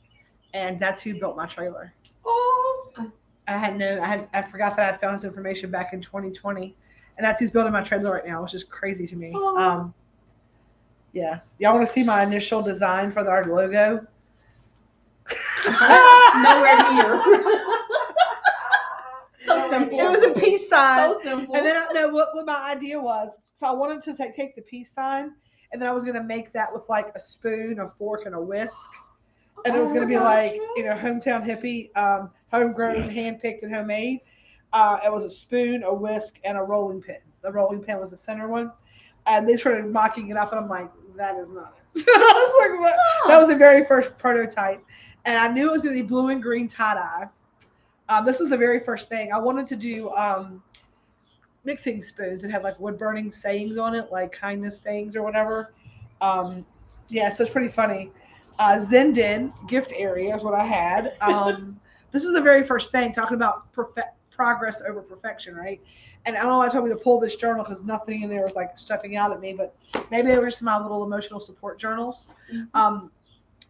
And that's who built my trailer. Oh. I forgot that I found this information back in 2020. And that's who's building my trailer right now, which is crazy to me. Oh. Yeah. Y'all want to see my initial design for our logo? Nowhere near. So simple. It was a peace sign. So simple. And then I know what my idea was. So I wanted to take the peace sign, and then I was going to make that with like a spoon, a fork, and a whisk. And it was going to be like, hometown hippie, homegrown, hand-picked, and homemade. It was a spoon, a whisk, and a rolling pin. The rolling pin was the center one. And they started mocking it up, and I'm like, that is not it. I was like, what? That was the very first prototype. And I knew it was going to be blue and green tie-dye. This is the very first thing. I wanted to do mixing spoons that have like wood-burning sayings on it, like kindness sayings or whatever. So it's pretty funny. Zenden gift area is what I had. This is the very first thing, talking about progress over perfection, right? And I don't know why I told me to pull this journal because nothing in there was like stepping out at me, but maybe they were just my little emotional support journals. Mm-hmm.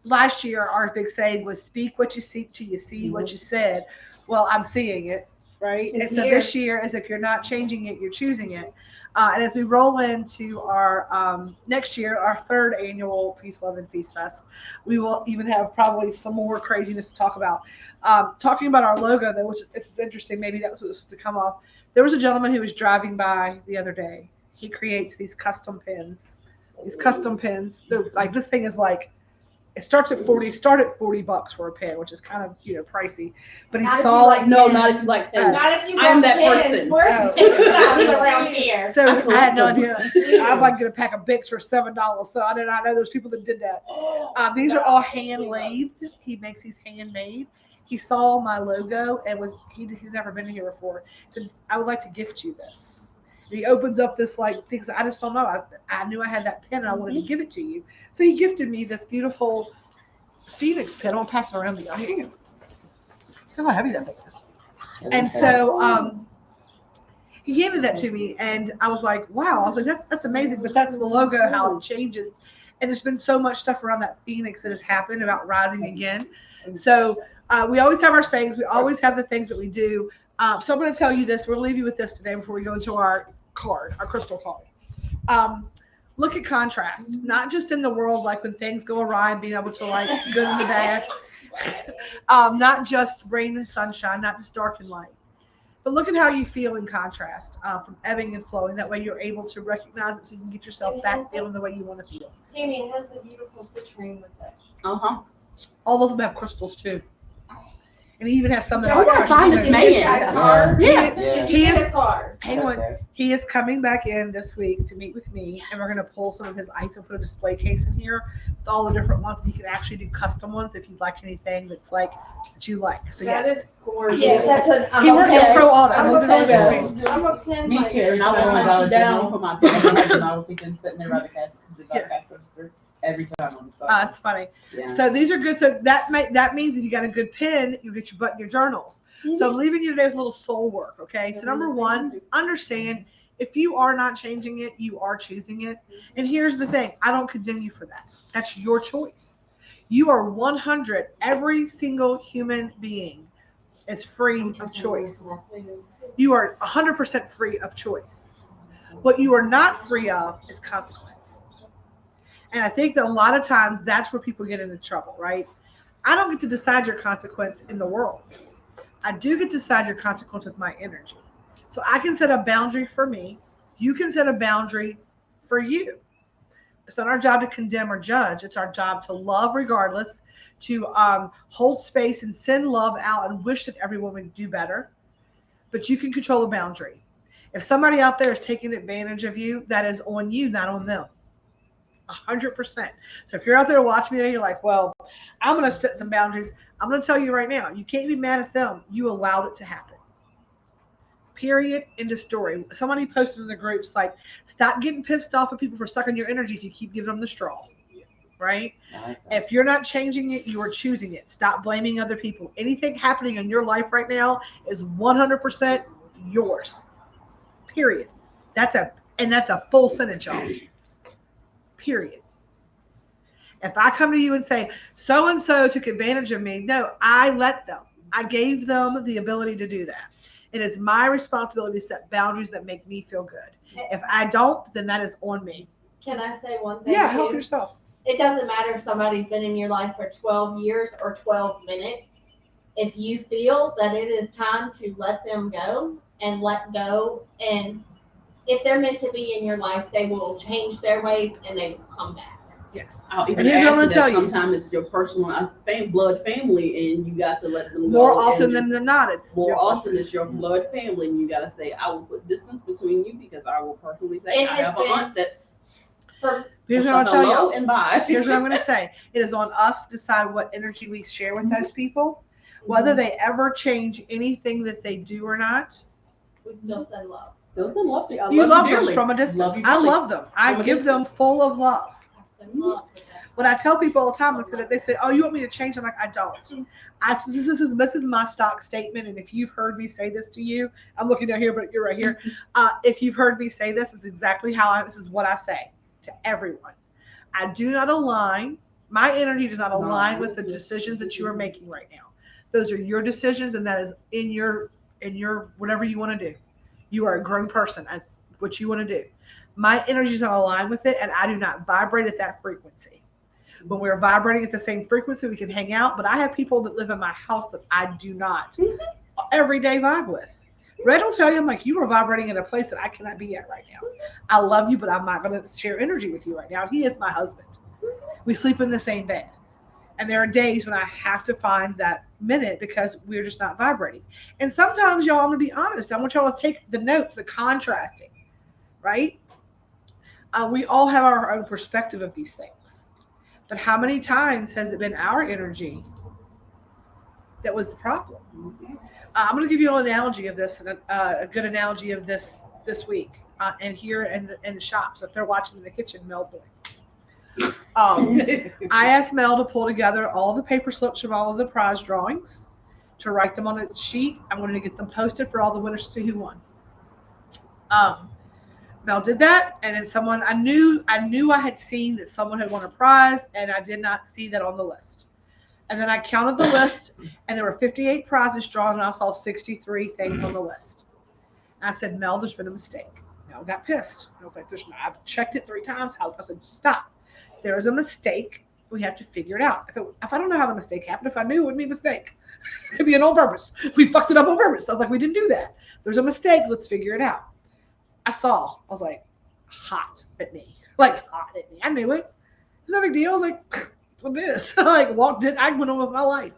Last year, our big saying was, speak what you seek till you see what you said. Well, I'm seeing it, right? It's and so here. this year, as if you're not changing it, you're choosing it. And as we roll into our next year, our third annual Peace, Love, and Feast Fest, we will even have probably some more craziness to talk about. Talking about our logo, though, which is interesting, maybe that was what was to come off. There was a gentleman who was driving by the other day. He creates these custom pins. They're like, this thing is like, it starts at $40 for a pin, which is kind of pricey. But he Not if saw you like No, pins. not if you like pins. Not if you I'm want that pins. person. Where's Oh. the chicken shops around here? So I I had no collect idea. I'm like get a pack of Bics for $7. So I did not know those people that did that. These are all hand lathed. He makes these handmade. He saw my logo and he's never been here before. So I would like to gift you this. He opens up this like things. I just don't know. I knew I had that pen and I wanted to give it to you. So he gifted me this beautiful Phoenix pen. I'll pass it around to you. Here you go. See how heavy that thing is. And so he handed that to me, and I was like, wow. I was like, that's amazing. But that's the logo, how it changes. And there's been so much stuff around that Phoenix that has happened about rising again. So we always have our sayings. We always have the things that we do. So I'm going to tell you this. We'll leave you with this today before we go into our card, our crystal card. Look at contrast, not just in the world, like when things go awry and being able to like good and the bad. Not just rain and sunshine, not just dark and light. But look at how you feel in contrast from ebbing and flowing. That way you're able to recognize it so you can get yourself back feeling the way you want to feel. Tammy, it has the beautiful citrine with it. Uh-huh. All of them have crystals too. And he even has some that I gotta find this man. Did you get a card? Hang on. He is coming back in this week to meet with me, and we're going to pull some of his items, put a display case in here with all the different ones. You can actually do custom ones if you'd like anything that's like that you like. So That yes, is gorgeous. Yes, that's an. he works at Pro Auto. I'm He's a really good fan. I'm a pen. Me like too. this. And I want my Dollar General for my novelty pin sitting there by the cash register every time I'm sorry. It's funny. Yeah. So these are good. So that means if you got a good pen, you'll get your butt in your journals. So I'm leaving you today with a little soul work. Okay. So number one, understand if you are not changing it, you are choosing it. And here's the thing: I don't condemn you for that. That's your choice. You are 100. Every single human being is free of choice. You are 100% free of choice. What you are not free of is consequence. And I think that a lot of times that's where people get into trouble, right? I don't get to decide your consequence in the world. I do get to decide your consequence with my energy. So I can set a boundary for me. You can set a boundary for you. It's not our job to condemn or judge. It's our job to love regardless, to hold space and send love out and wish that everyone would do better. But you can control a boundary. If somebody out there is taking advantage of you, that is on you, not on them. 100%. So if you're out there watching me and you're like, well, I'm going to set some boundaries. I'm going to tell you right now, you can't be mad at them. You allowed it to happen. Period. End of story. Somebody posted in the groups like, stop getting pissed off at people for sucking your energy if you keep giving them the straw. Right? If you're not changing it, you are choosing it. Stop blaming other people. Anything happening in your life right now is 100% yours. Period. That's a full sentence, y'all. Period. If I come to you and say, so-and-so took advantage of me, no, I let them. I gave them the ability to do that. It is my responsibility to set boundaries that make me feel good. If I don't, then that is on me. Can I say one thing? Yeah, too? help yourself. It doesn't matter if somebody's been in your life for 12 years or 12 minutes. If you feel that it is time to let them go and let go, and if they're meant to be in your life, they will change their ways and they will come back. Yes. I'll even And here's what I'm add gonna to tell that, you. sometimes it's your personal blood family, and you got to let them go. More and often just- than not, it's more your often it's your blood family, and you got to say, I will put distance between you because I will personally say, It I has have a aunt that Here's what I'm gonna tell hello you. and bye. Here's what I'm going to say. It is on us to decide what energy we share with those people, whether they ever change anything that they do or not. We still send love. Still send love to you. I You love them dearly. from a distance. Love you I dearly. love them. I From a give them full of love. I send love to them. What I tell people all the time is that they say, "Oh, you want me to change?" I'm like, "I don't." This is my stock statement, and if you've heard me say this to you, I'm looking down here, but you're right here. If you've heard me say this, is exactly this is what I say to everyone. I do not align. My energy does not align with the decisions that you are making right now. Those are your decisions, and that is in your whatever you want to do. You are a grown person. That's what you want to do. My energy is not aligned with it, and I do not vibrate at that frequency. When we're vibrating at the same frequency, we can hang out. But I have people that live in my house that I do not everyday vibe with. Red will tell you, I'm like, you are vibrating in a place that I cannot be at right now. I love you, but I'm not going to share energy with you right now. He is my husband. We sleep in the same bed. And there are days when I have to find that minute because we're just not vibrating. And sometimes, y'all, I'm going to be honest. I want y'all to take the notes, the contrasting, right? We all have our own perspective of these things. But how many times has it been our energy that was the problem? I'm going to give you an analogy of this, a good analogy of this week. and here in the shop. So if they're watching in the kitchen, Mel's doing. I asked Mel to pull together all the paper slips from all of the prize drawings, to write them on a sheet. I wanted to get them posted for all the winners to see who won. Mel did that, and then someone I knew I had seen that someone had won a prize, and I did not see that on the list. And then I counted the list, and there were 58 prizes drawn, and I saw 63 things on the list. And I said, Mel, there's been a mistake. Mel got pissed. I was like, I've checked it 3 times. I said, stop. There is a mistake. We have to figure it out. If I don't know how the mistake happened, if I knew, it would be a mistake. It'd be an on purpose. We fucked it up on purpose. I was like, we didn't do that. There's a mistake. Let's figure it out. I was like, hot at me. Like, hot at me. I knew it. It's no big deal. I was like, what it is? I went on with my life.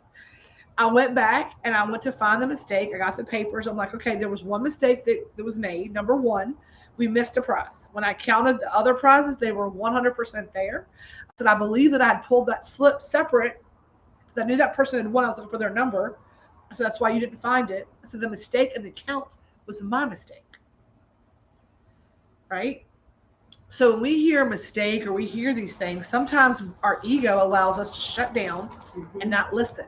I went back and I went to find the mistake. I got the papers. I'm like, okay, there was one mistake that was made. Number one, we missed a prize. When I counted the other prizes, they were 100% there. I said, I believe that I had pulled that slip separate because I knew that person had won. I was looking for their number. I said, that's why you didn't find it. I said, the mistake in the count was my mistake. Right? So when we hear a mistake or we hear these things, sometimes our ego allows us to shut down and not listen.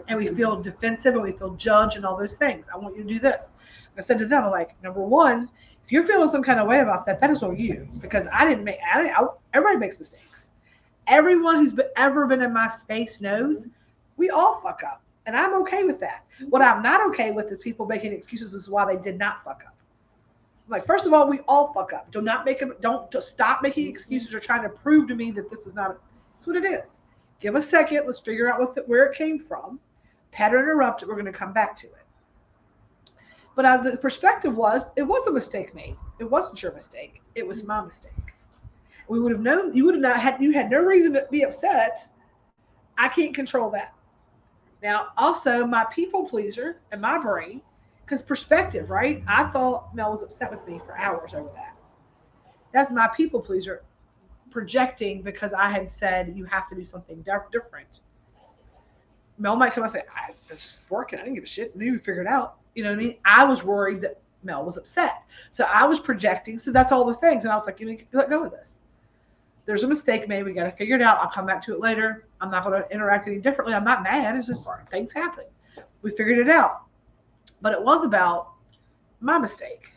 And we feel defensive and we feel judged and all those things. I want you to do this. And I said to them, I'm like, number one, if you're feeling some kind of way about that, that is on you. Because everybody makes mistakes. Everyone who's ever been in my space knows we all fuck up. And I'm okay with that. What I'm not okay with is people making excuses as to why they did not fuck up. Like, first of all, we all fuck up. Don't stop making excuses or trying to prove to me that this is not. It's what it is. Give a second. Let's figure out where it came from. Pattern interrupted. We're going to come back to it. But the perspective was, it was a mistake made. It wasn't your mistake. It was my mistake. We would have known. You had no reason to be upset. I can't control that. Now, also, my people pleaser and my brain. Because perspective, right? I thought Mel was upset with me for hours over that. That's my people pleaser projecting because I had said you have to do something different. Mel might come and say, that's just working. I didn't give a shit. Maybe we figured it out. You know what I mean? I was worried that Mel was upset. So I was projecting. So that's all the things. And I was like, you need to let go of this. There's a mistake made. We got to figure it out. I'll come back to it later. I'm not going to interact any differently. I'm not mad. It's just things happen. We figured it out. But it was about my mistake.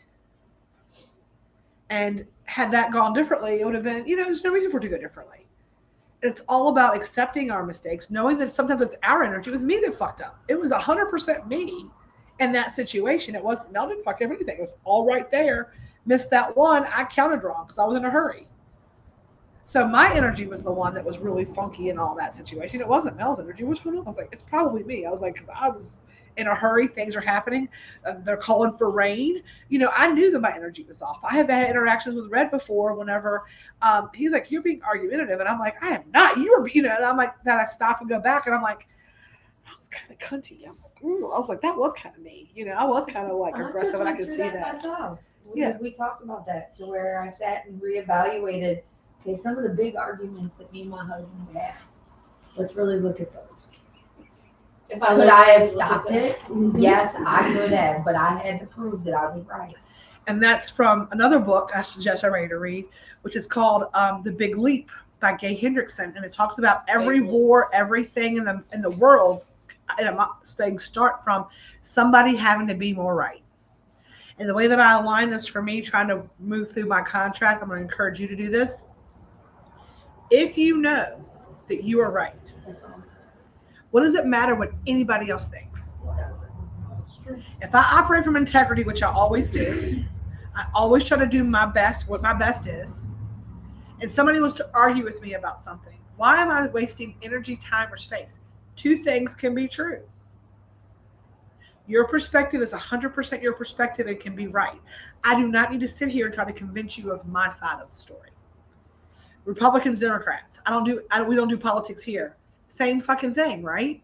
And had that gone differently, it would have been, there's no reason for it to go differently. It's all about accepting our mistakes, knowing that sometimes it's our energy. It was me that fucked up. It was 100% me in that situation. It wasn't, Mel didn't fuck up anything. It was all right there. Missed that one. I counted wrong because I was in a hurry. So my energy was the one that was really funky in all that situation. It wasn't Mel's energy. What's going on? I was like, it's probably me. I was like, because I was in a hurry. Things are happening. They're calling for rain. I knew that my energy was off. I have had interactions with Red before whenever he's like, you're being argumentative. And I'm like, I am not. You were, and I'm like, then I stop and go back and I'm like, I was kind of cunty. I'm like, ooh. I was like, that was kind of me. I was kind of like aggressive and I could see that. Myself. Yeah. We talked about that to where I sat and reevaluated, okay, some of the big arguments that me and my husband had. Let's really look at those. Could I have stopped it? Mm-hmm. Yes, I could have, but I had to prove that I was right. And that's from another book I suggest everybody to read, which is called The Big Leap by Gay Hendrickson. And it talks about every war, everything in the world, things start from somebody having to be more right. And the way that I align this for me, trying to move through my contrast, I'm going to encourage you to do this. If you know that you are right, what does it matter what anybody else thinks? If I operate from integrity, which I always do, I always try to do my best, what my best is, and somebody wants to argue with me about something, why am I wasting energy, time, or space? 2 things can be true. Your perspective is 100% your perspective and can be right. I do not need to sit here and try to convince you of my side of the story. Republicans, Democrats. We don't do politics here. Same fucking thing, right?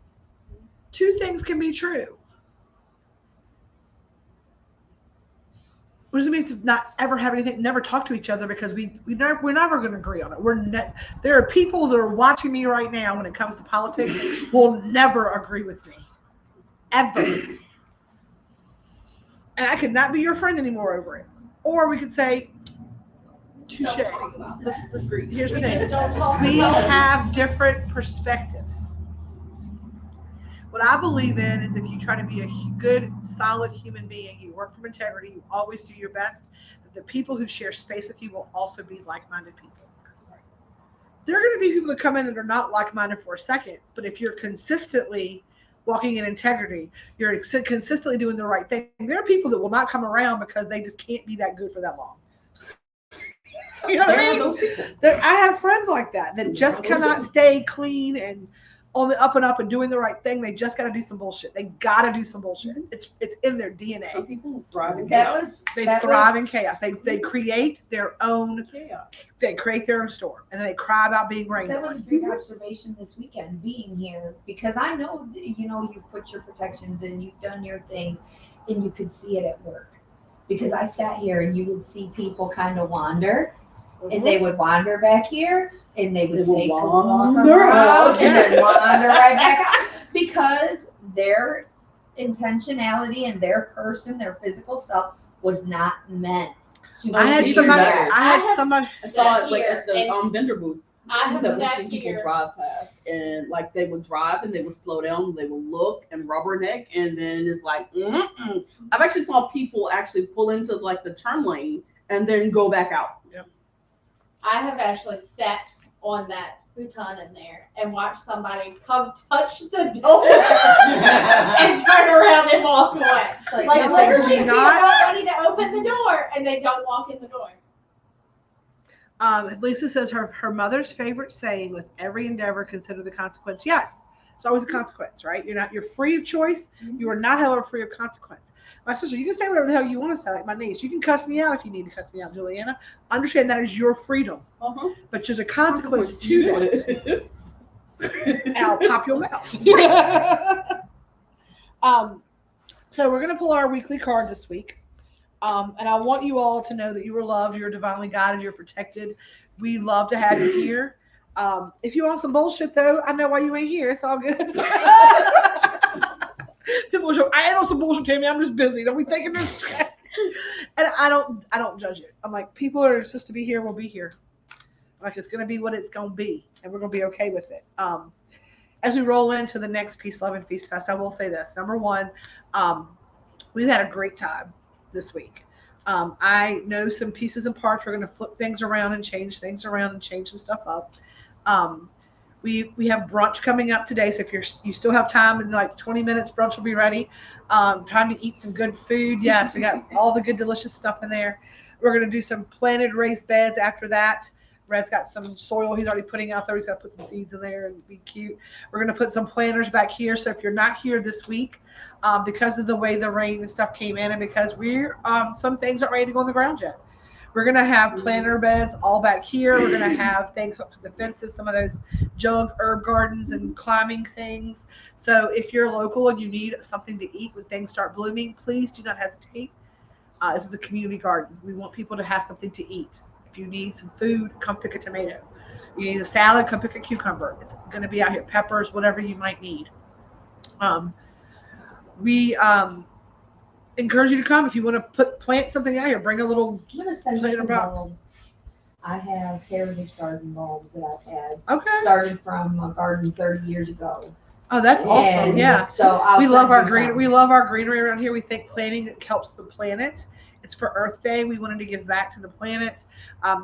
2 things can be true. What does it mean to not ever have anything, never talk to each other because we're never going to agree on it. There are people that are watching me right now when it comes to politics will never agree with me. Ever. And I could not be your friend anymore over it. Or we could say, touche. Don't talk about that. Here's the We thing. just don't talk We about it. have different perspectives. What I believe in is if you try to be a good, solid human being, you work from integrity, you always do your best, that the people who share space with you will also be like-minded people. There are going to be people that come in that are not like-minded for a second, but if you're consistently walking in integrity, you're consistently doing the right thing, there are people that will not come around because they just can't be that good for that long. You know what I mean? I have friends like that just cannot stay clean and on the up and up and doing the right thing. They just got to do some bullshit. They got to do some bullshit. It's in their Some DNA. people thrive in That chaos. was They that thrive was- in chaos. They create their own. Chaos. They create their own storm, and then they cry about being rained That on. was a big observation this weekend, being here, because I know, you've put your protections and you've done your things, and you could see it at work. Because I sat here and you would see people kind of wander, and they would wander back here, and they would They would take a walk wander around, out, and yes. then wander right back out. Because their intentionality and their person, their physical self, was not meant to I had be somebody. there. I had I have- somebody. I saw it like Here, at the and vendor booth. I have That we sat see people here. drive past, and like they would drive and they would slow down, they would look and rubberneck, and then it's like, mm-mm. I've actually saw people actually pull into like the turn lane and then go back out. I have actually sat on that futon in there and watched somebody come touch the door and turn around and walk away. It's like, Like If no, they literally, do people not- are ready to open the door and they don't walk in the door. Lisa says her mother's favorite saying: "With every endeavor, consider the consequence." Yes, it's always a consequence, right? You're free of choice. You are not, however, free of consequence. My sister, you can say whatever the hell you want to say, like my niece. You can cuss me out if you need to cuss me out, Juliana. Understand that is your freedom, Uh-huh. but there's a consequence to that. that. And I'll pop your mouth. So we're gonna pull our weekly card this week. And I want you all to know that you are loved, you're divinely guided, you're protected. We love to have you here. If you want some bullshit though, I know why you ain't here. It's all good. People show, I ain't on some bullshit, Tammy. I'm just busy. Don't be taking this. And I don't judge it. I'm like, people are just to be here, will be here. Like it's gonna be what it's gonna be, and we're gonna be okay with it. As we roll into the next Peace, Love, and Feast Fest, I will say this. Number one, we've had a great time this week. I know some pieces and parts. We're going to flip things around and change things around and change some stuff up. We have brunch coming up today, so if you still have time, in like 20 minutes, brunch will be ready. Time to eat some good food. Yes, we got all the good, delicious stuff in there. We're going to do some planted raised beds after that. Red's got some soil he's already putting out there. He's got to put some seeds in there and be cute. We're going to put some planters back here. So if you're not here this week, because of the way the rain and stuff came in, and because some things aren't ready to go on the ground yet, we're going to have planter beds all back here. We're going to have things up to the fences, some of those jug herb gardens and climbing things. So if you're local and you need something to eat when things start blooming, please do not hesitate. This is a community garden. We want people to have something to eat. If you need some food, come pick a tomato. You need a salad, come pick a cucumber. It's going to be out here. Peppers, whatever you might need. We encourage you to come. If you want to plant something out here, bring a little. I'm gonna send you Planter some box. bulbs. I have heritage garden bulbs that I've had, Okay. started from a garden 30 years ago. Oh, that's awesome. And Yeah. So I'll We love send our you green. some. We love our greenery around here. We think planting helps the planet. It's for Earth Day. We wanted to give back to the planet.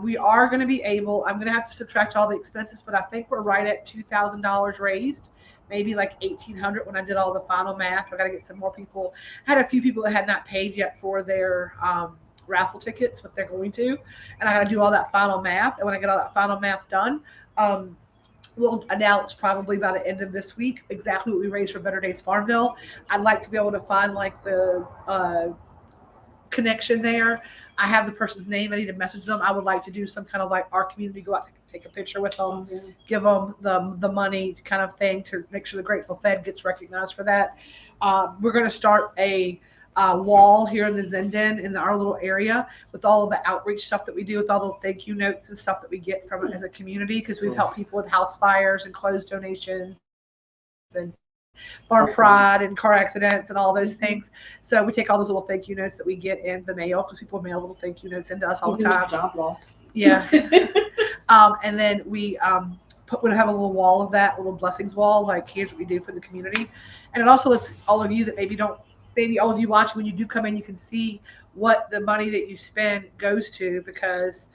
We are going to be able. I'm going to have to subtract all the expenses, but I think we're right at $2,000 raised. Maybe like $1,800 when I did all the final math. I got to get some more people. I had a few people that had not paid yet for their raffle tickets, but they're going to, and I got to do all that final math. And when I get all that final math done, we'll announce probably by the end of this week exactly what we raised for Better Days Farmville. I'd like to be able to find like the connection there. I have the person's name. I need to message them. I would like to do some kind of like our community, go out to take a picture with them, give them the money kind of thing to make sure the Grateful Fed gets recognized for that. We're going to start a wall here in the Zenden in our little area with all of the outreach stuff that we do, with all the thank you notes and stuff that we get from it as a community, because we've helped people with house fires and clothes donations and Bar Excellent. Pride and car accidents and all those things. So we take all those little thank you notes that we get in the mail because people mail little thank you notes into us all the time. Job loss. Yeah. And then we we'll have a little wall of that, little blessings wall, like here's what we do for the community. And it also lets all of you that maybe all of you watching, when you do come in, you can see what the money that you spend goes to, because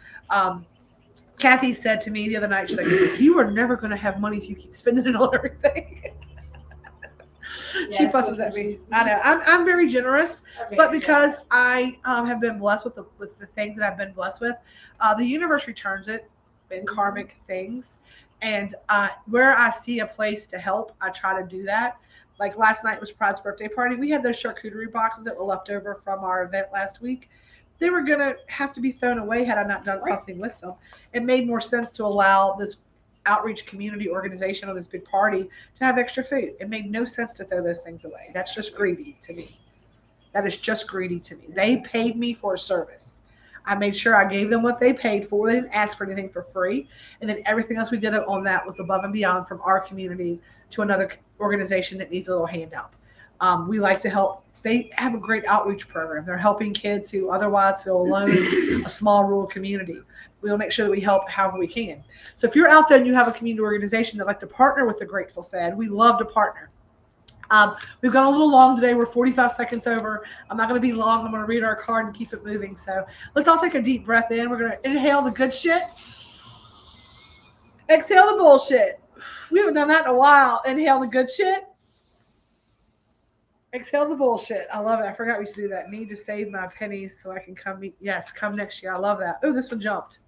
Kathy said to me the other night, she's like, you are never going to have money if you keep spending it on everything. She Yeah, fusses at me. I know. I'm very generous, but because I have been blessed with the things that I've been blessed with, the universe returns it in karmic things. And where I see a place to help, I try to do that. Like last night was Pride's birthday party. We had those charcuterie boxes that were left over from our event last week. They were going to have to be thrown away had I not done something with them. It made more sense to allow this outreach community organization on this big party to have extra food. It made no sense to throw those things away. That's just greedy to me. That is just greedy to me. They paid me for a service. I made sure I gave them what they paid for. They didn't ask for anything for free. And then everything else we did on that was above and beyond from our community to another organization that needs a little hand up. We like to help. They have a great outreach program. They're helping kids who otherwise feel alone in a small rural community. We'll make sure that we help however we can. So if you're out there and you have a community organization that like to partner with the Grateful Fed, we love to partner. We've gone a little long today. We're 45 seconds over. I'm not going to be long. I'm going to read our card and keep it moving. So let's all take a deep breath in. We're going to inhale the good shit. Exhale the bullshit. We haven't done that in a while. Inhale the good shit. Exhale the bullshit. I love it. I forgot we used to do that. Need to save my pennies so I can come. Come next year. I love that. Oh, this one jumped.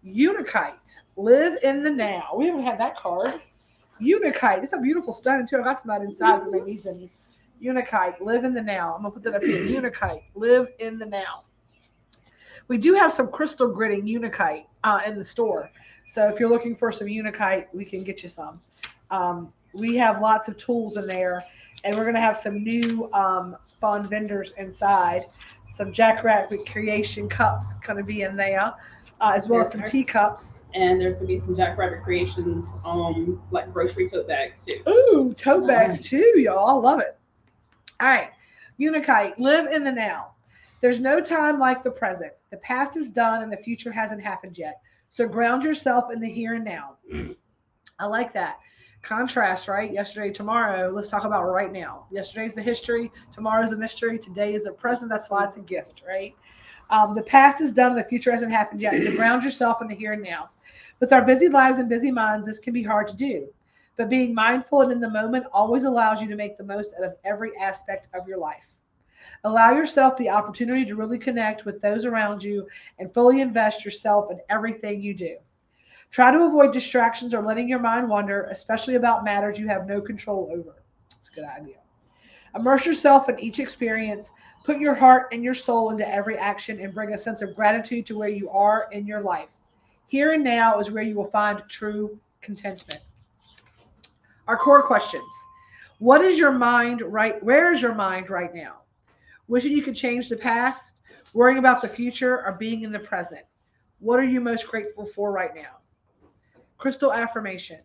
Unikite. Live in the now. We haven't had that card. Unikite. It's a beautiful stone too. I got some of that inside for my needs in. Unikite. Live in the now. I'm gonna put that up here. Unikite. Live in the now. We do have some crystal gritting Unikite in the store. So if you're looking for some Unikite, we can get you some. We have lots of tools in there, and we're gonna have some new fun vendors inside. Some Jackrabbit Creation cups gonna be in there. As well as some teacups. And there's gonna be some Jackrabbit Creations, like grocery tote bags too. Ooh, tote bags too, y'all. I love it. All right, Unikite, live in the now. There's no time like the present. The past is done and the future hasn't happened yet. So ground yourself in the here and now. I like that. Contrast, right? Yesterday, tomorrow. Let's talk about right now. Yesterday's the history. Tomorrow's a mystery. Today is the present. That's why it's a gift, right? The past is done, the future hasn't happened yet. So ground yourself in the here and now. With our busy lives and busy minds, this can be hard to do. But being mindful and in the moment always allows you to make the most out of every aspect of your life. Allow yourself the opportunity to really connect with those around you and fully invest yourself in everything you do. Try to avoid distractions or letting your mind wander, especially about matters you have no control over. It's a good idea. Immerse yourself in each experience. Put your heart and your soul into every action and bring a sense of gratitude to where you are in your life. Here and now is where you will find true contentment. Our core questions. What is your mind right? Where is your mind right now? Wishing you could change the past, worrying about the future, or being in the present? What are you most grateful for right now? Crystal affirmation.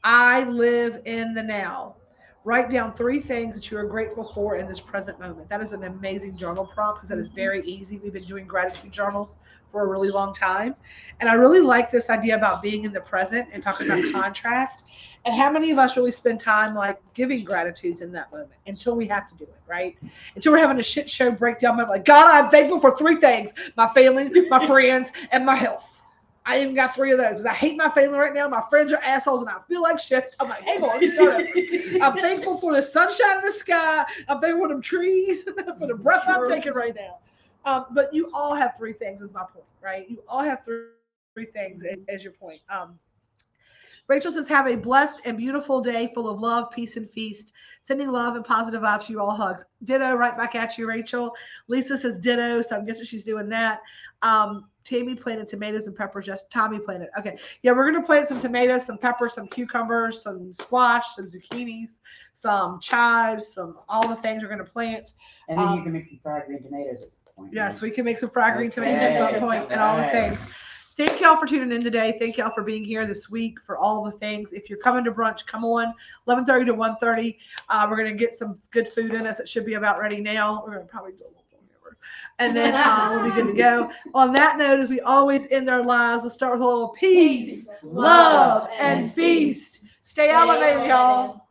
I live in the now. Write down 3 things that you are grateful for in this present moment. That is an amazing journal prompt because that is very easy. We've been doing gratitude journals for a really long time. And I really like this idea about being in the present and talking about contrast. And how many of us really spend time like giving gratitudes in that moment until we have to do it, right? Until we're having a shit show breakdown moment, like, God, I'm thankful for 3 things: my family, my friends, and my health. I even got 3 of those because I hate my family right now. My friends are assholes and I feel like shit. I'm like, hey, boy, let me start over. I'm thankful for the sunshine in the sky. I'm thankful for them trees, for the breath I'm taking right now. But you all have 3 things is my point, right? You all have 3 things as your point. Rachel says, have a blessed and beautiful day full of love, peace, and feast. Sending love and positive vibes to you all. Hugs. Ditto, right back at you, Rachel. Lisa says ditto, so I'm guessing she's doing that. Tammy planted tomatoes and peppers. Just Tommy planted. Okay. Yeah, we're going to plant some tomatoes, some peppers, some cucumbers, some squash, some zucchinis, some chives, all the things we're going to plant. And then you can make some fried green tomatoes at some point. Yes, we can make some fried green tomatoes at some point and all the things. Thank y'all for tuning in today. Thank y'all for being here this week for all the things. If you're coming to brunch, come on. 11:30 to 1:30. We're going to get some good food in us. It should be about ready now. We're going to probably do a little more. And then we'll be good to go. On that note, as we always end our lives, let's start with a little peace, love, and feast. Stay elevated, y'all.